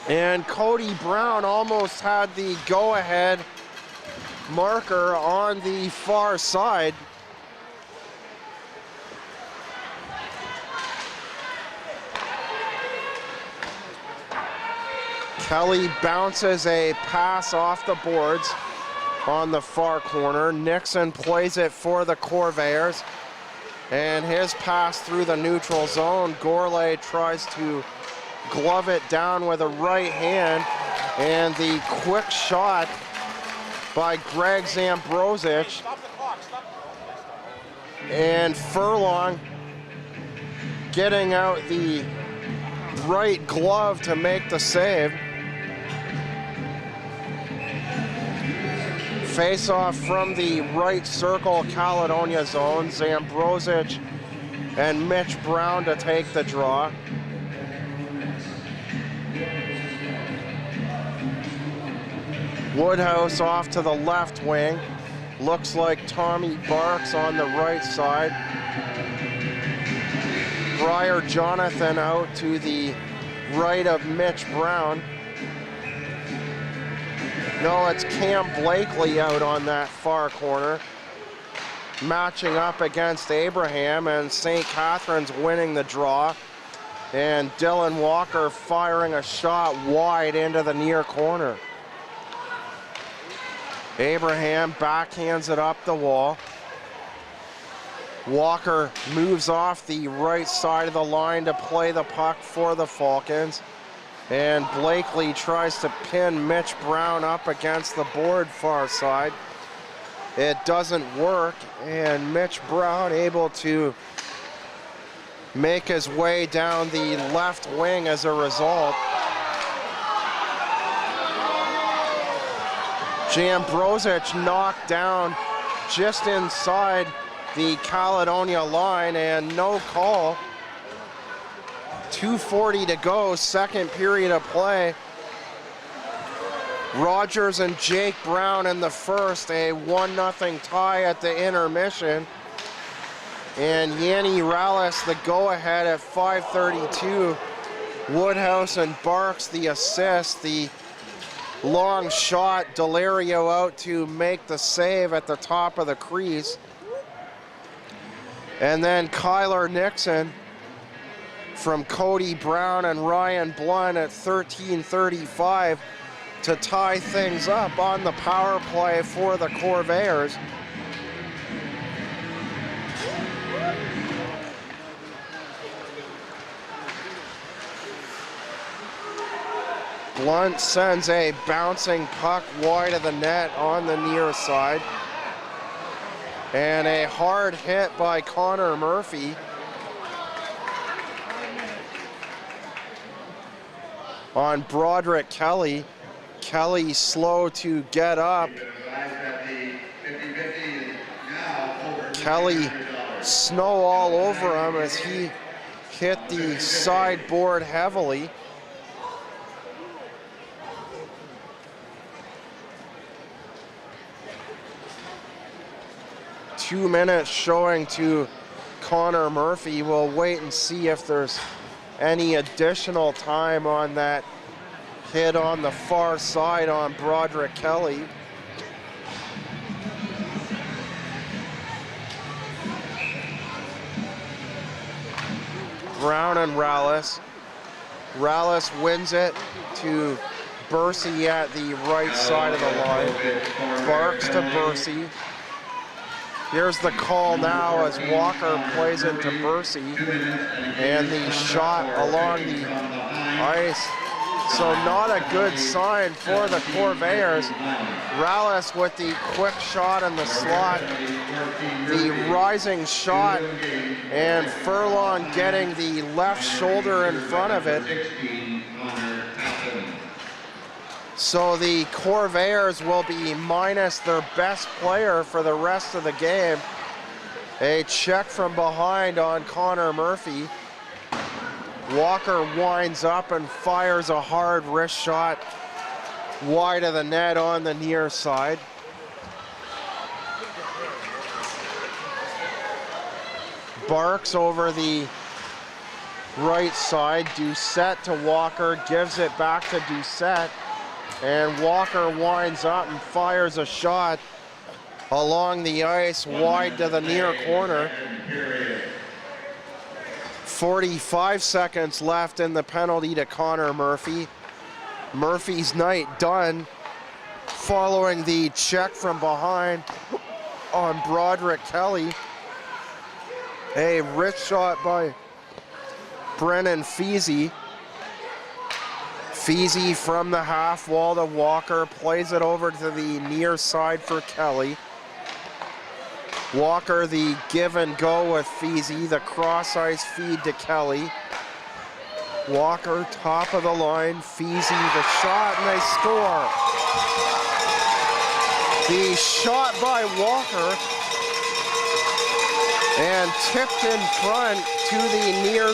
and Cody Brown almost had the go-ahead marker on the far side. Kelly bounces a pass off the boards on the far corner. Nixon plays it for the Corvairs, and his pass through the neutral zone. Gourlay tries to glove it down with a right hand, and the quick shot by Greg Zambrosic. And Furlong getting out the right glove to make the save. Face-off from the right circle Caledonia zone. Zambrosic and Mitch Brown to take the draw. Woodhouse off to the left wing. Looks like Tommy Barks on the right side. Briar Jonathan out to the right of Mitch Brown. No, it's Cam Blakely out on that far corner. Matching up against Abraham, and St. Catharines winning the draw. And Dylan Walker firing a shot wide into the near corner. Abraham backhands it up the wall. Walker moves off the right side of the line to play the puck for the Falcons. And Blakely tries to pin Mitch Brown up against the board far side. It doesn't work, and Mitch Brown able to make his way down the left wing as a result. Zambrosic knocked down just inside the Caledonia line, and no call. 2:40 to go, second period of play. Rogers and Jake Brown in the first, a 1-0 tie at the intermission. And Yanni Rallis the go-ahead at 5:32. Woodhouse and Barks the assist. The long shot, Delario out to make the save at the top of the crease. And then Kyler Nixon from Cody Brown and Ryan Blunt at 13:35 to tie things up on the power play for the Corvairs. Blunt sends a bouncing puck wide of the net on the near side. And a hard hit by Connor Murphy. On Broderick Kelly. Kelly slow to get up. Kelly snow all over him as he hit the sideboard heavily. Two minutes showing to Connor Murphy. We'll wait and see if there's any additional time on that hit on the far side on Broderick Kelly. Brown and Rallis. Rallis wins it to Bursey at the right side of the line. Barks to Bursey. Here's the call now as Walker plays it to Bursey, and the shot along the ice. So not a good sign for the Corvairs. Rallis with the quick shot in the slot, the rising shot, and Furlong getting the left shoulder in front of it. So the Corvairs will be minus their best player for the rest of the game. A check from behind on Connor Murphy. Walker winds up and fires a hard wrist shot wide of the net on the near side. Barks over the right side. Doucette to Walker, gives it back to Doucette. And Walker winds up and fires a shot along the ice wide to the near corner. 45 seconds left in the penalty to Connor Murphy. Murphy's night done following the check from behind on Broderick Kelly. A wrist shot by Brennan Feasy. Feasy from the half wall to Walker, plays it over to the near side for Kelly. Walker the give and go with Feasy, the cross ice feed to Kelly. Walker top of the line, Feasy the shot, and they score. The shot by Walker and tipped in front to the near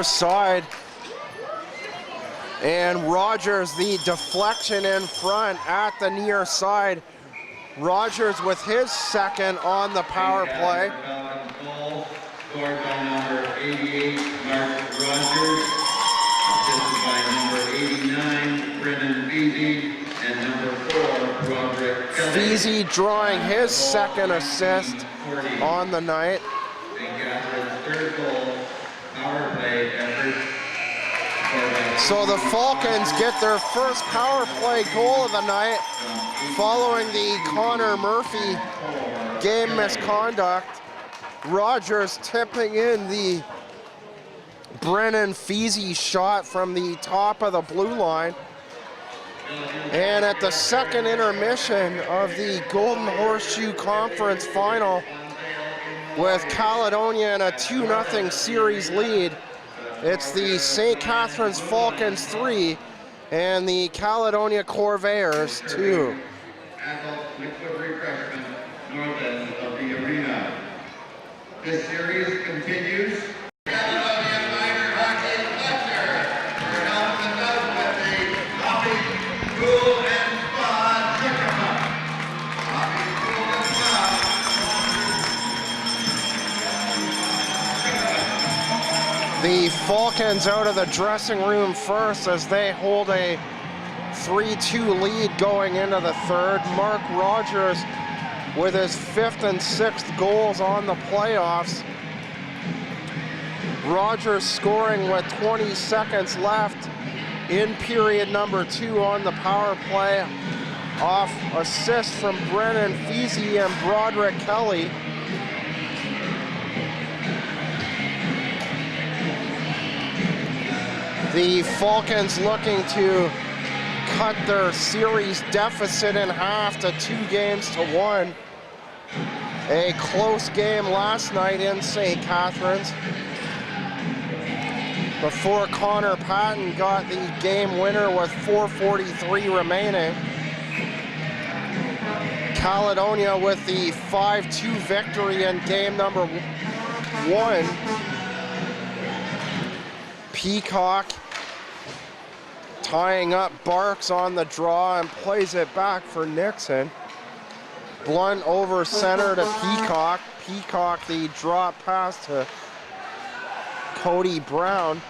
side. And Rogers, the deflection in front at the near side. Rogers with his second on the power play. Scored by number 88, Mark Rogers. Assisted by number 89, Brennan Feasy. And number 4, Roderick Kelly. Feasy drawing his second assist on the night. And Catherine's third goal, power play effort. So the Falcons get their first power play goal of the night following the Connor Murphy game misconduct. Rogers tipping in the Brennan Feasy shot from the top of the blue line. And at the second intermission of the Golden Horseshoe Conference Final, with Caledonia in a 2-0 series lead, it's the St. Catharines Falcons 3 and the Caledonia Corvairs 2. Adult liquid refreshment north end of the arena. This series continues. Caledonia Minor Hockey Lecture for helping us out with the Hockey Pool and Spa Chicken Cup. Hockey Pool and Spa. The Falcons out of the dressing room first as they hold a 3-2 lead going into the third. Mark Rogers with his 5th and 6th goals on the playoffs. Rogers scoring with 20 seconds left in period number 2 on the power play off assist from Brennan Feasy and Broderick Kelly. The Falcons looking to cut their series deficit in half to 2-1. A close game last night in St. Catharines before Connor Patton got the game winner with 4:43 remaining. Caledonia with the 5-2 victory in game number 1. Peacock tying up Barks on the draw and plays it back for Nixon. Blunt over center to Peacock. Peacock the drop pass to Cody Brown.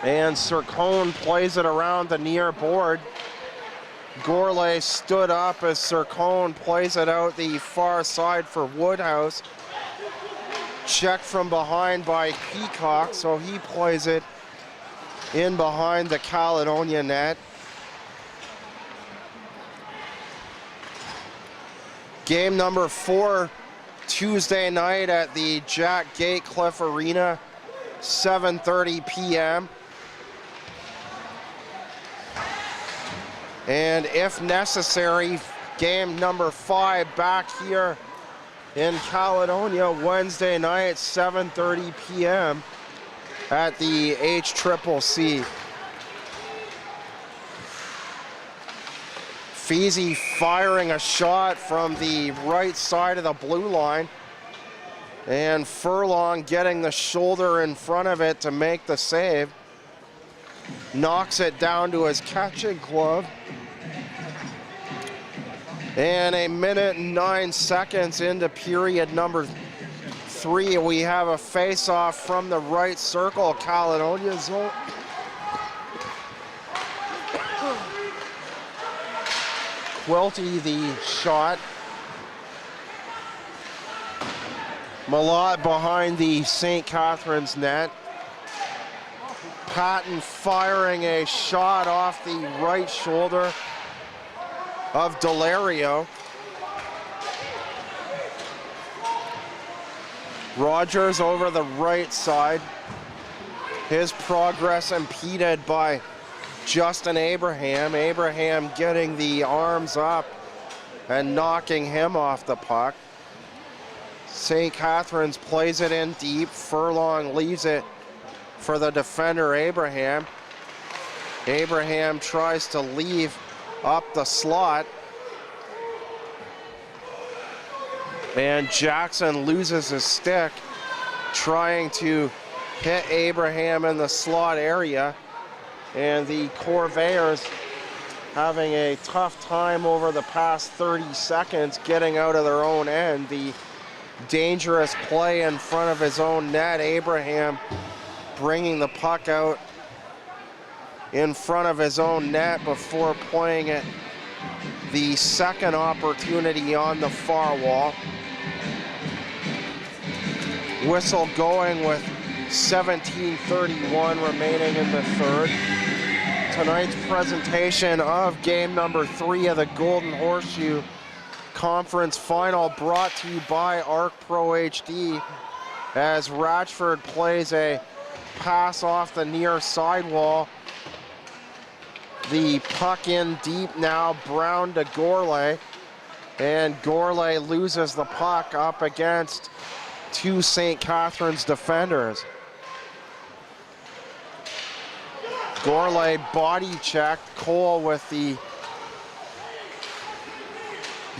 And Sircone plays it around the near board. Gourlay stood up as Sircone plays it out the far side for Woodhouse. Checked from behind by Peacock, so he plays it in behind the Caledonia net. Game number 4 Tuesday night at the Jack Gatecliff Arena, 7:30 p.m. And if necessary, game number 5 back here in Caledonia Wednesday night, 7:30 p.m. at the HCCC. Feasy firing a shot from the right side of the blue line. And Furlong getting the shoulder in front of it to make the save. Knocks it down to his catching glove. And 1:09 into period number 3, we have a face-off from the right circle, Caledonia zone. Quilty the shot. Malott behind the St. Catharines net. Patton firing a shot off the right shoulder of Delario. Rogers over the right side. His progress impeded by Justin Abraham. Abraham getting the arms up and knocking him off the puck. St. Catharines plays it in deep. Furlong leaves it for the defender, Abraham. Abraham tries to leave up the slot. And Jackson loses his stick, trying to hit Abraham in the slot area. And the Corvairs having a tough time over the past 30 seconds getting out of their own end. The dangerous play in front of his own net. Abraham bringing the puck out in front of his own net before playing it the second opportunity on the far wall. Whistle going with 17:31 remaining in the third. Tonight's presentation of game number 3 of the Golden Horseshoe Conference Final brought to you by Arc Pro HD as Ratchford plays a pass off the near sidewall. The puck in deep now, Brown to Gourlay, and Gourlay loses the puck up against two St. Catharines defenders. Gourlay body checked, Cole with the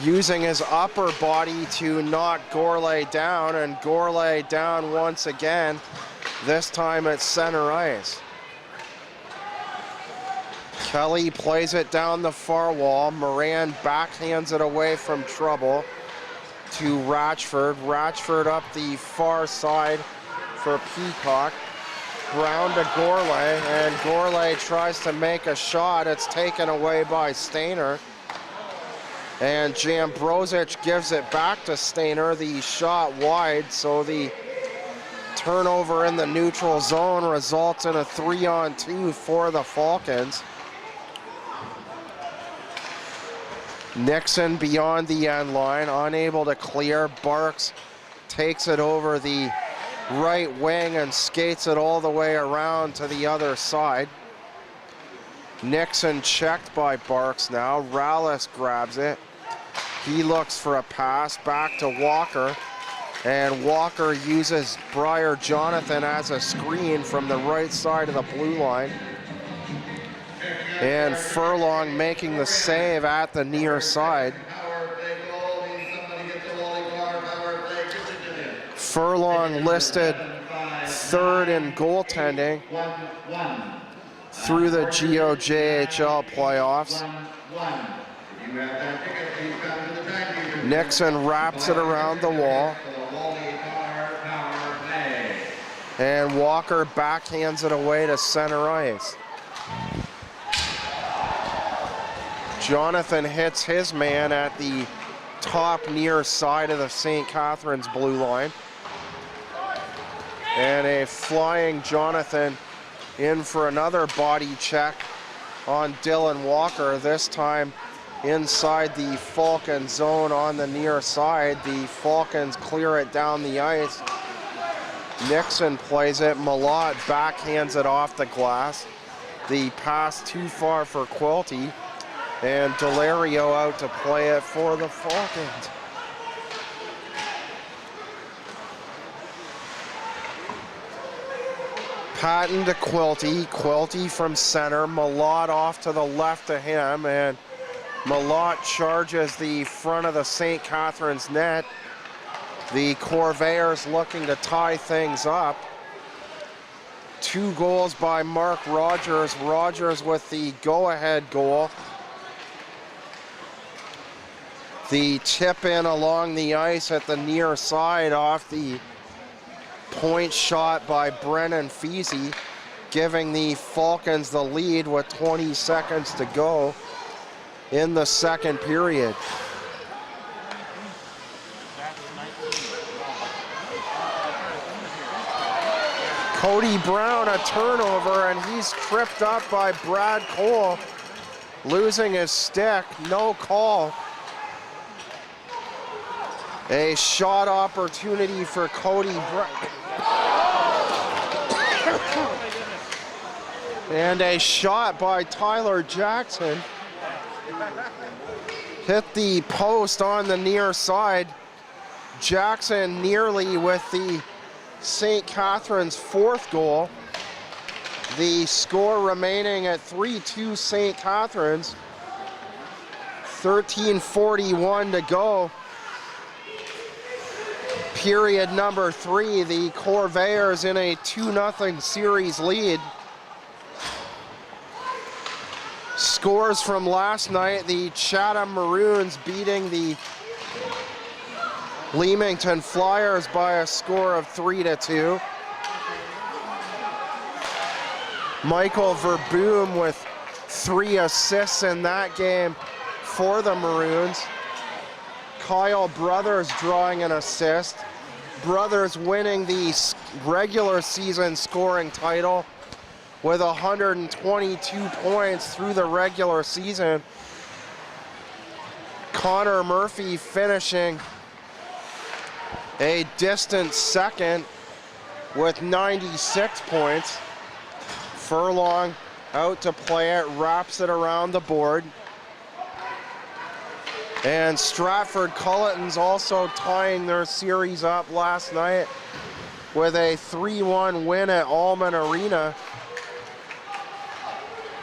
using his upper body to knock Gourlay down, and Gourlay down once again, this time at center ice. Kelly plays it down the far wall. Moran backhands it away from trouble to Ratchford. Ratchford up the far side for Peacock. Brown to Gourlay, and Gourlay tries to make a shot. It's taken away by Stainer. And Jambrosic gives it back to Stainer. The shot wide, so the turnover in the neutral zone results in a 3-on-2 for the Falcons. Nixon beyond the end line, unable to clear. Barks takes it over the right wing and skates it all the way around to the other side. Nixon checked by Barks now. Rallis grabs it. He looks for a pass back to Walker, and Walker uses Briar Jonathan as a screen from the right side of the blue line. And Furlong making the save at the near side. Furlong listed third in goaltending through the GOJHL playoffs. Nixon wraps it around the wall. And Walker backhands it away to center ice. Jonathan hits his man at the top near side of the St. Catharines blue line. And a flying Jonathan in for another body check on Dylan Walker, this time inside the Falcon zone on the near side. The Falcons clear it down the ice. Nixon plays it. Malott backhands it off the glass. The pass too far for Quilty. And Delario out to play it for the Falcons. Patton to Quilty. Quilty from center. Malott off to the left of him, and Malott charges the front of the St. Catharines net. The Corvairs looking to tie things up. 2 goals by Mark Rogers. Rogers with the go-ahead goal. The tip in along the ice at the near side off the point shot by Brennan Feasy, giving the Falcons the lead with 20 seconds to go in the second period. Cody Brown, a turnover, and he's tripped up by Brad Cole, losing his stick. No call. A shot opportunity for Cody Brown. And a shot by Tyler Jackson. Hit the post on the near side. Jackson nearly with the St. Catharines fourth goal. The score remaining at 3-2 St. Catharines. 13:41 to go. Period number 3, the Corvairs in a 2-0 series lead. Scores from last night, the Chatham Maroons beating the Leamington Flyers by a score of 3-2. Michael Verboom with 3 assists in that game for the Maroons. Kyle Brothers drawing an assist. Brothers winning the regular season scoring title with 122 points through the regular season. Connor Murphy finishing a distant second with 96 points. Furlong out to play it, wraps it around the board. And Stratford Culletons also tying their series up last night with a 3-1 win at Allman Arena.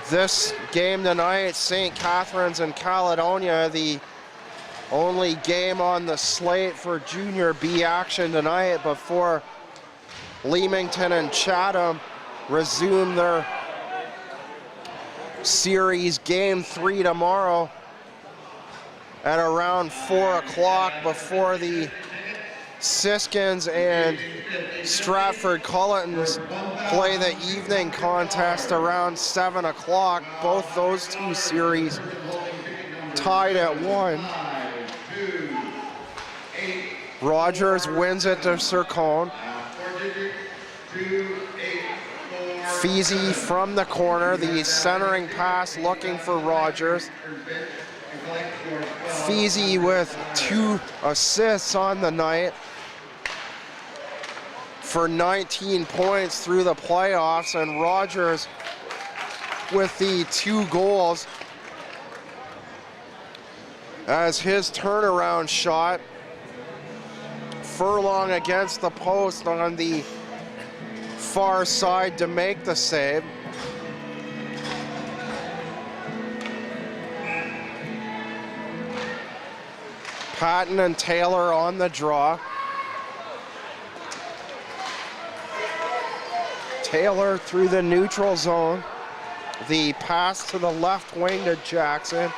This game tonight, St. Catharines and Caledonia, the only game on the slate for Junior B action tonight before Leamington and Chatham resume their series game 3 tomorrow at around 4 o'clock before the Siskins and Stratford Culletons play the evening contest around 7 o'clock. Both those two series tied at 1. Rogers wins it to Sircone. Feezy from the corner, the centering pass looking for Rogers. Feezy with 2 assists on the night for 19 points through the playoffs, and Rogers with the 2 goals as his turnaround shot. Furlong against the post on the far side to make the save. Patton and Taylor on the draw. Taylor through the neutral zone. The pass to the left wing to Jackson.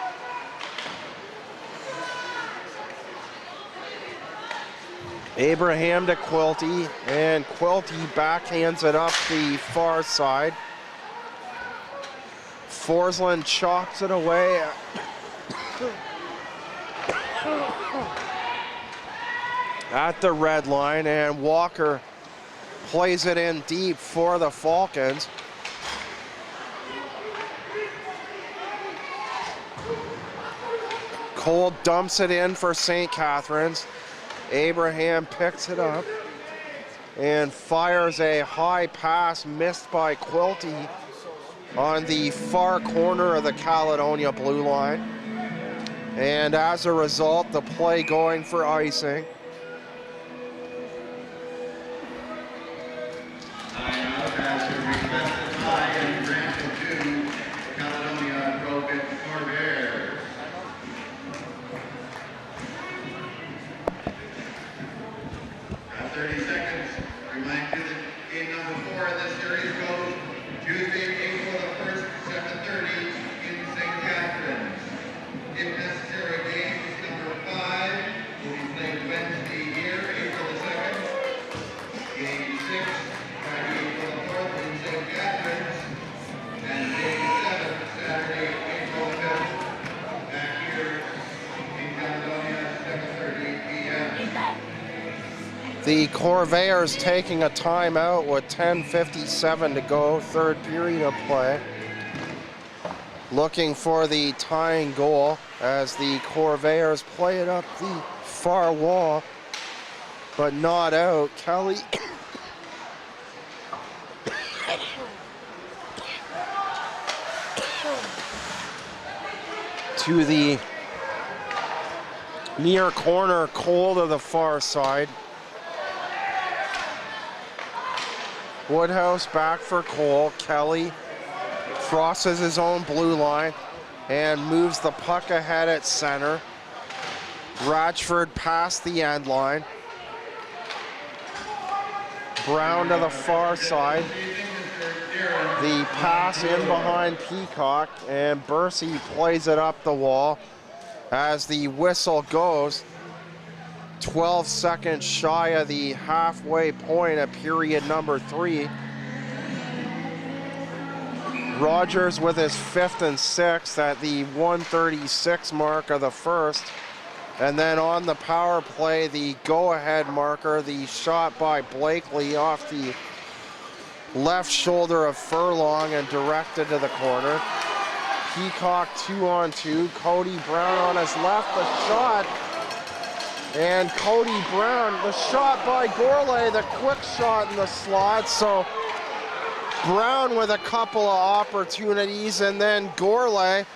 Abraham to Quilty, and Quilty backhands it up the far side. Forsland chops it away at the red line, and Walker plays it in deep for the Falcons. Cole dumps it in for St. Catharines. Abraham picks it up and fires a high pass missed by Quilty on the far corner of the Caledonia blue line. And as a result, the play going for icing. Timeout has been requested by and granted to Caledonia Pro-Fit Corvairs. 30 seconds. Remind you that game number 4 in this series goes Tuesday, April the 1st, 7:30 in St. Catharines. If necessary, games number 5 will be played Wednesday here, April the 2nd. Game 6, Friday, April the 4th in St. Catharines. And game 7, Saturday, April the 5th, back here in Caledonia, 7:30 p.m. The Corvairs taking a timeout with 10:57 to go, third period of play. Looking for the tying goal as the Corvairs play it up the far wall, but not out. Kelly to the Near corner, Cole to the far side. Woodhouse back for Cole. Kelly crosses his own blue line and moves the puck ahead at center. Ratchford past the end line. Brown to the far side. The pass in behind Peacock, and Bursey plays it up the wall as the whistle goes. 12 seconds shy of the halfway point of period number 3. Rogers with his 5th and 6th at the 1:36 mark of the first. And then on the power play, the go-ahead marker, the shot by Blakely off the left shoulder of Furlong and directed to the corner. Peacock 2-on-2, Cody Brown on his left, the shot. And Cody Brown, the shot by Gourlay, the quick shot in the slot. So Brown with a couple of opportunities, and then Gourlay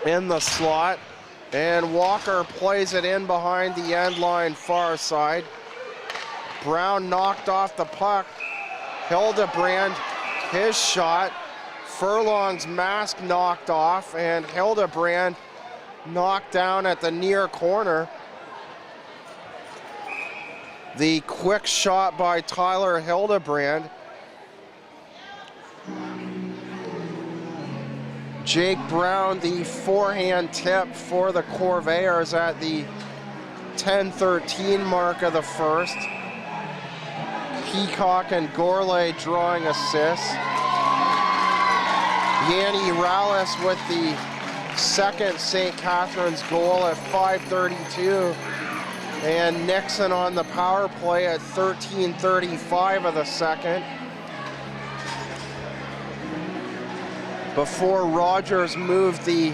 in the slot. And Walker plays it in behind the end line far side. Brown knocked off the puck. Hildebrand, his shot. Furlong's mask knocked off, and Hildebrand knocked down at the near corner. The quick shot by Tyler Hildebrand. Jake Brown, the forehand tip for the Corvairs at the 10:13 mark of the first. Peacock and Gourlay drawing assists. Yanni Rallis with the second St. Catharines goal at 5:32. And Nixon on the power play at 13:35 of the second. Before Rogers moved the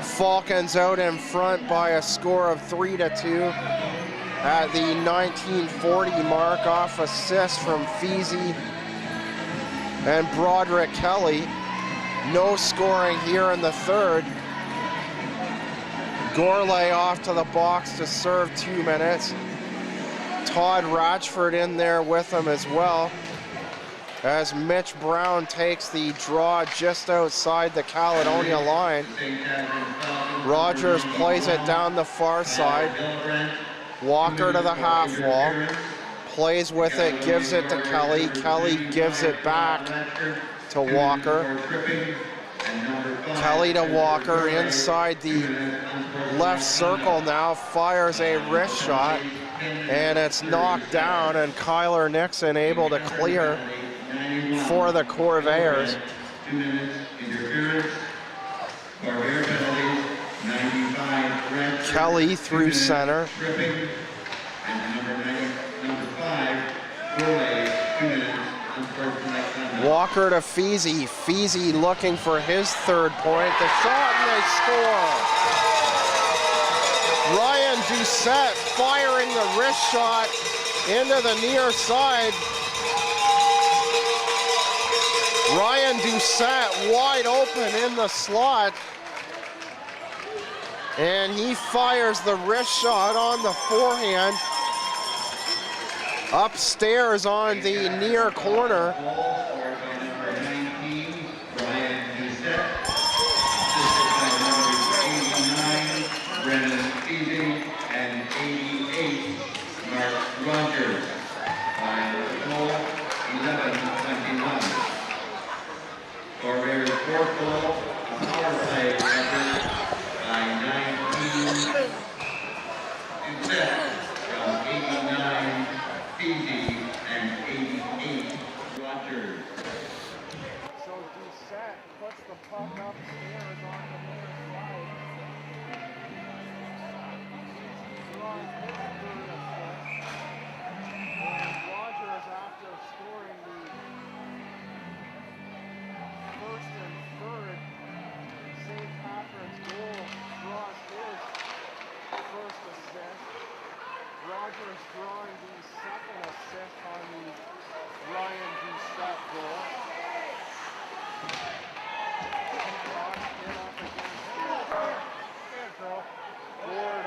Falcons out in front by a score of 3-2 at the 1940 mark off assist from Feasy and Broderick Kelly. No scoring here in the third. Gourlay off to the box to serve 2 minutes. Todd Ratchford in there with him as well, as Mitch Brown takes the draw just outside the Caledonia line. Rogers plays it down the far side. Walker to the half wall. Plays with it, gives it to Kelly. Kelly gives it back to Walker. Kelly to Walker inside the left circle now. Fires a wrist shot, and it's knocked down, and Kyler Nixon able to clear for the Corvairs. 2 minutes interference. Corvair penalties, 95 Kelly through center. Tripping. And number 5, Gourlay, 2 minutes. Walker to Feasy. Feasy looking for his third point. The shot, and they score. Ryan Doucette firing the wrist shot into the near side. Ryan Doucette wide open in the slot. And he fires the wrist shot on the forehand. Upstairs on the near corner. Rogers by goal 11-21. Corvair's fourth goal, a power play record by 19. Doucette from 89, Fiji, and 88. Rogers. So Doucette puts the puck upstairs on the near side. After scoring the first and third St. Catharines goal, draws his first assist. Rogers drawing the second assist on the Ryan Doucette goal. Peacock hit up against the Board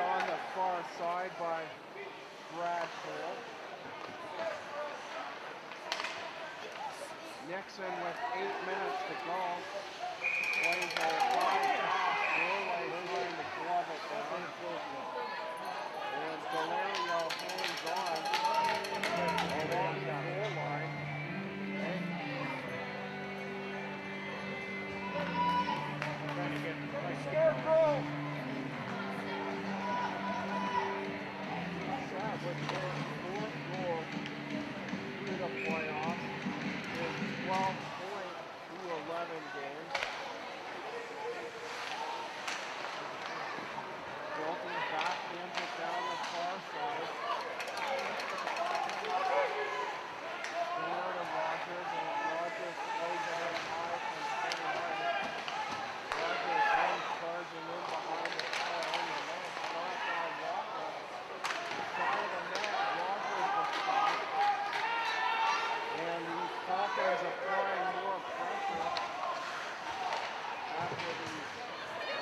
Nixon with 8 minutes to go. Plays a wide pass. Norway trying to glove it down. And Delario hangs on along the goal line. Trying to get Scarecrow! Shot with their 4th goal through the playoffs in 12 points through 11 games. Wilton backhands it down the far side. Forward to Rogers, and Rogers plays it in high from 21. Rogers then charging in behind the Caledonia net. Shot by Walker. Side of the net, Rogers the stop. And the Falcons applying more pressure after the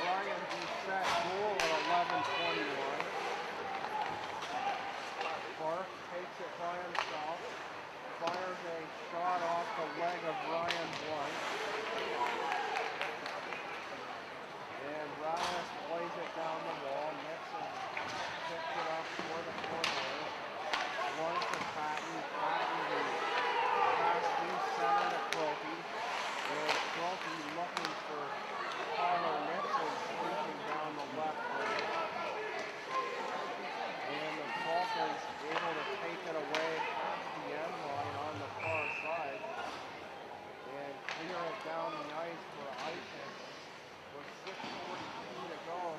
Ryan Doucette goal at 11:21. Clark takes it by himself, fires a shot off the leg of Ryan Blunt. And Ryan plays it down the wall. Nixon picks it up for the Corvairs. Blunt to Patton. Patton the pass through center to Crokey. And Crokey looking for Tyler Nixon sweeping down the left wing. And the Falcons able to take it away past the end line on the far side and clear it down the ice for icing with 6:42 to go.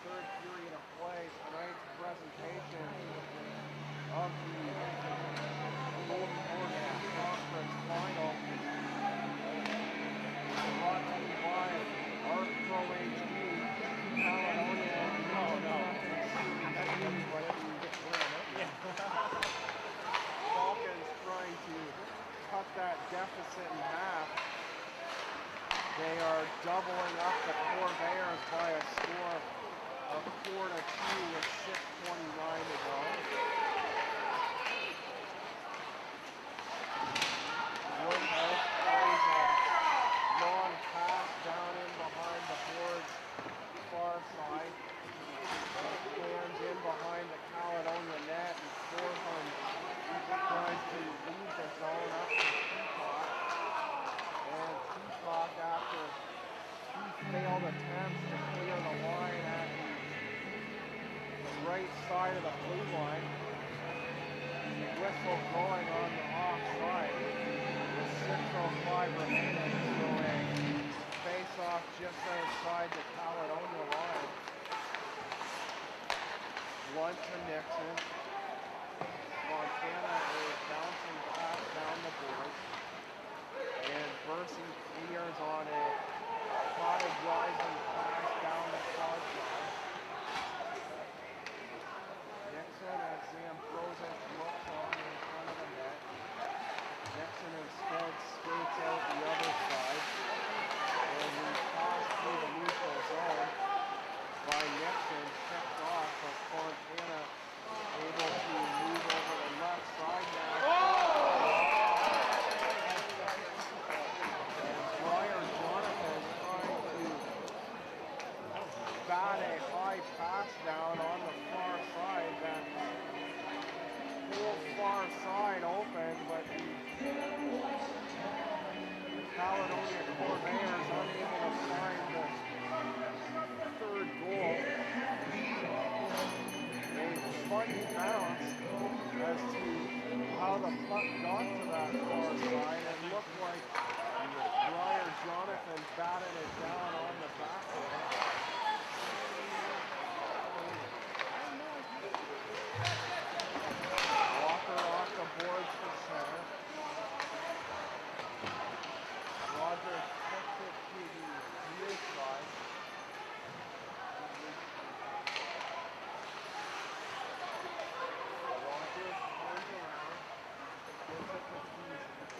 3rd period of play. Tonight's presentation of the Golden Hornets Conference Final. Brought to you by Art Pro HD, Caledonia. Falcons trying to cut that deficit in half. They are doubling up the Corvairs by a score of 4-2 with 6:29 to go. Woodhouse plays a long pass down in behind the boards, far side. Hands in behind the Caledonia net, and Forham tries to leave the zone up to Peacock. And Peacock, after 2 failed attempts to clear the line at the right side of the blue line, whistle going on the offside. With 6:05 remaining, so a face-off just outside the Caledonia line. Blunt to Nixon. Montana a bouncing pass down the board. And Bercy clears on a cottage rising pass down the far side. Nixon, as Zambrosic looks on in front of the net. Nixon instead skates out the other side. And we pass through the neutral zone by Nixon, picked off, but Fontana able to move over the left side now. And Brian Jonathan trying to bat a high pass down on the far side. That whole far side open, but the Caledonia Corvairs unable to find the 3rd goal. A funny bounce as to how the puck got to that far side. It looked like Brian Jonathan batted it down on the backhand. Walker off the boards to center. Rogers kicks it to the near side. Rogers turns around, gives it to Beasley.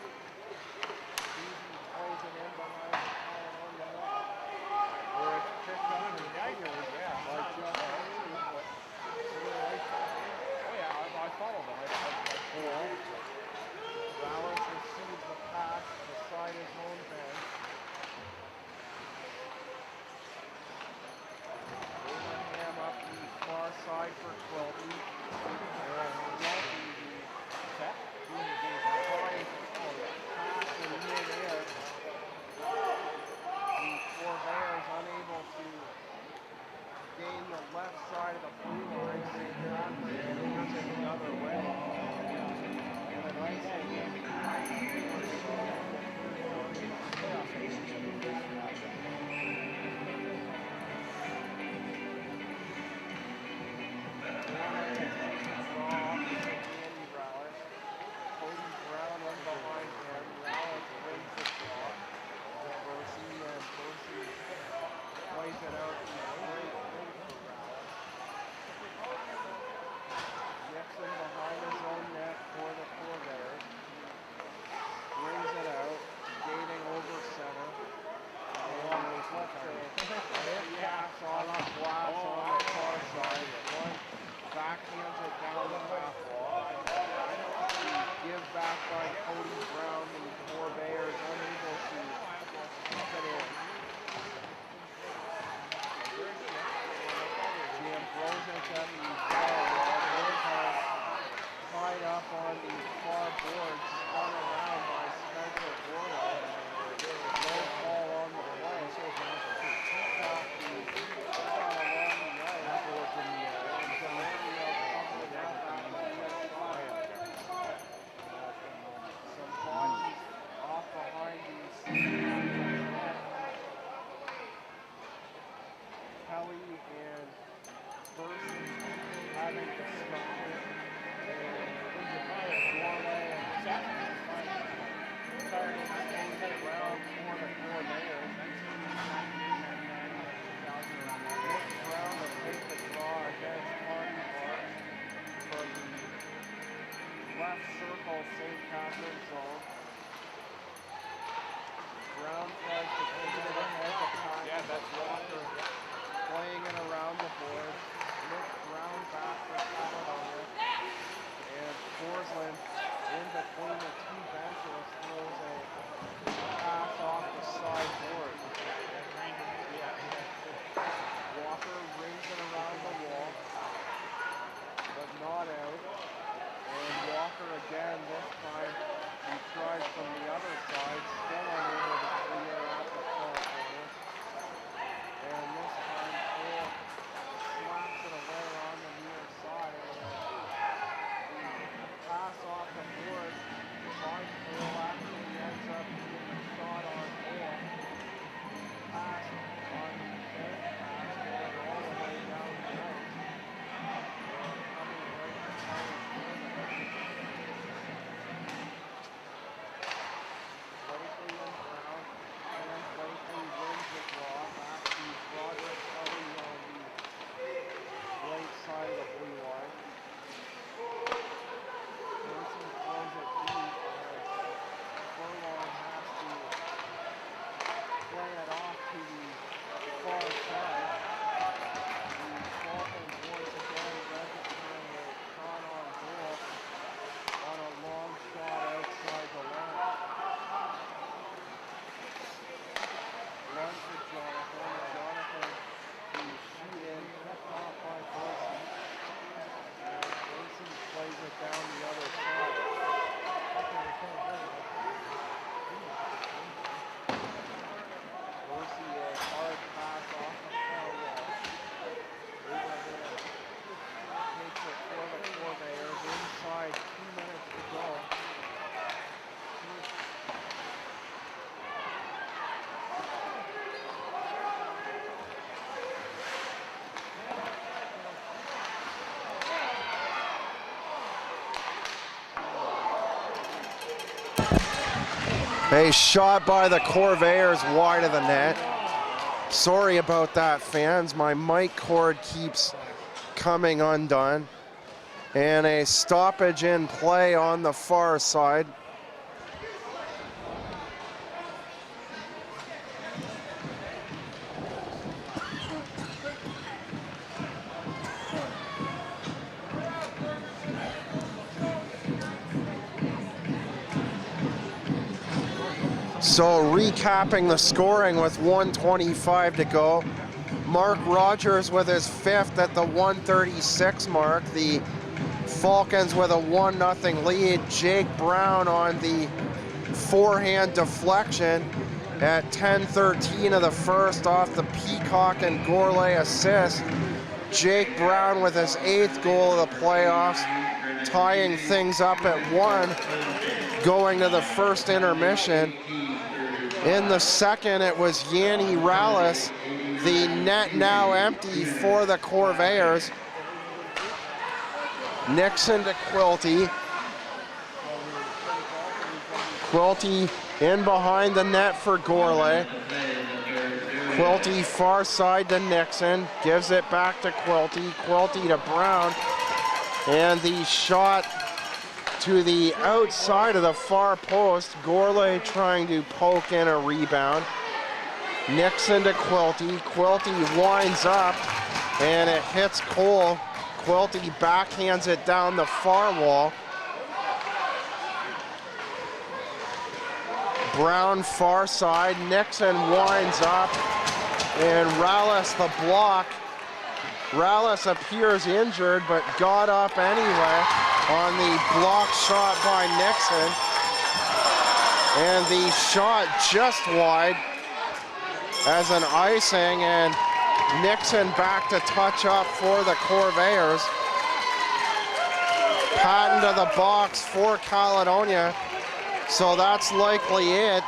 Beasley plays it in behind the Caledonia net. wide for Quilty. And Quilty, tries pass in mid-air. The Corvairs unable to gain the left side of the blue line. St. Catharines here's it the other way. And a nice behind his own net for the Corvairs. Brings it out, gaining over center. Along the left pass on the glass on the far side. One backhands it down the half wall. Give back by Cody Brown. The Corvairs unable to keep it in. Jam throws it to the ball. Tied up on the far board, spun around by Spencer Gorlow. No call on the play. So it's off the along the ice. Afterwards in the some bodies off behind the Kelly and Thurston having to stop it. Left circle, St. Catharines zone. Brown tries to take it ahead of time. Yeah, that's Walker playing it around the board. Nick Brown back for Caledonia. And Forsland in between the two benches throws a pass off the side board. Walker rings it around the wall, but not out. And Walker again, this time he tries from the other side, still unable to clear out the far corner. And this time Cole slaps it away on the near side. Pass off the board by Cole actually ends up being a shot on goal. Pass on the bank pass going all the way down the ice. And coming right to College. Blakely and Brown, and Blakely wins the draw back to Broderick Kelly on the right side of the blue line. Wilson throws it deep, and Furlong has to play it off to the far side. The Falcons once again registering a shot on goal on a long shot outside the line. Run for Jonathan, and Jonathan the shoot in, picked off by Wilson. And Wilson plays it down the other side. Dorsey a hard pass off the far wall. Abraham takes it for the Corvairs inside 2 minutes to go. A shot by the Corvairs wide of the net. Sorry about that, fans. My mic cord keeps coming undone. And a stoppage in play on the far side. So recapping the scoring with 1:25 to go. Mark Rogers with his 5th at the 1:36 mark. The Falcons with a 1-0 lead. Jake Brown on the forehand deflection at 10:13 of the first off the Peacock and Gourlay assist. Jake Brown with his 8th goal of the playoffs, tying things up at 1, going to the first intermission. In the second, it was Yanni Rallis. The net now empty for the Corvairs. Nixon to Quilty. Quilty in behind the net for Gourlay. Quilty far side to Nixon, gives it back to Quilty. Quilty to Brown, and the shot to the outside of the far post. Gourlay trying to poke in a rebound. Nixon to Quilty. Quilty winds up, and it hits Cole. Quilty backhands it down the far wall. Brown far side. Nixon winds up, and Rallis the block. Rallis appears injured, but got up anyway on the block shot by Nixon. And the shot just wide as an icing, and Nixon back to touch up for the Corvairs. Patton to the box for Caledonia, so that's likely it.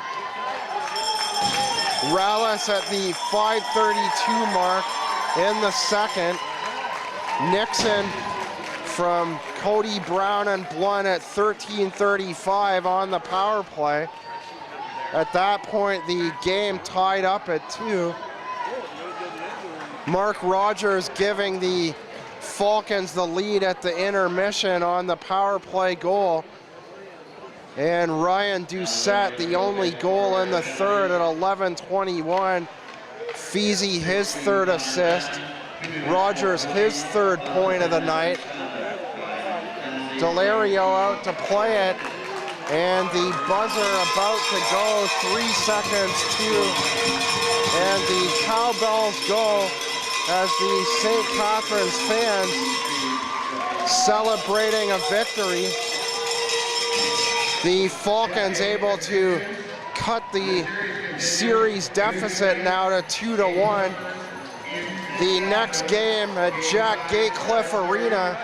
Rallis at the 5:32 mark in the second. Nixon from Cody Brown and Blunt at 13:35 on the power play. At that point, the game tied up at 2. Mark Rogers giving the Falcons the lead at the intermission on the power play goal. And Ryan Doucette, the only goal in the third at 11:21. Feezy, his 3rd assist. Rogers, his 3rd point of the night. Delario out to play it. And the buzzer about to go, 3 seconds to, and the cowbells go as the St. Catharines fans celebrating a victory. The Falcons able to cut the series deficit now to 2-1. The next game at Jack Gatecliff Arena,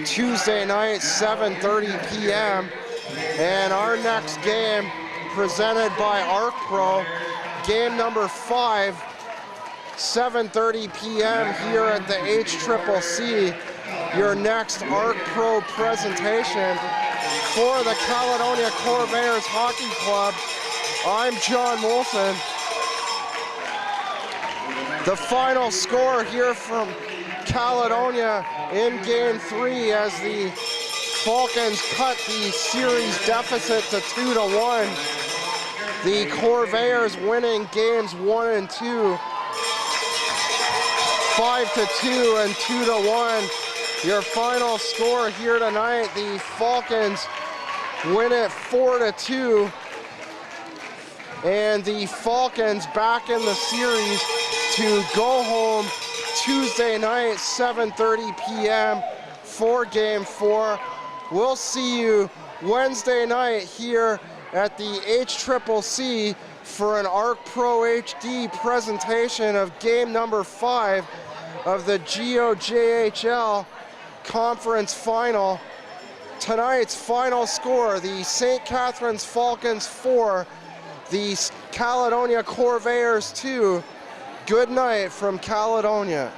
Tuesday night, 7:30 p.m. And our next game presented by Arc Pro, game number 5, 7:30 p.m. here at the HCCC. Your next Arc Pro presentation for the Caledonia Corvairs Hockey Club. I'm John Molson. The final score here from Caledonia in game 3 as the Falcons cut the series deficit to 2-1. The Corvairs winning games 1 and 2, 5-2 and 2-1. Your final score here tonight, the Falcons win it 4-2. And the Falcons back in the series to go home Tuesday night, 7:30 p.m. for game 4. We'll see you Wednesday night here at the HCCC for an Arc Pro HD presentation of game number 5 of the GOJHL conference final. Tonight's final score, the St. Catharines Falcons 4, the Caledonia Corvairs 2. Good night from Caledonia.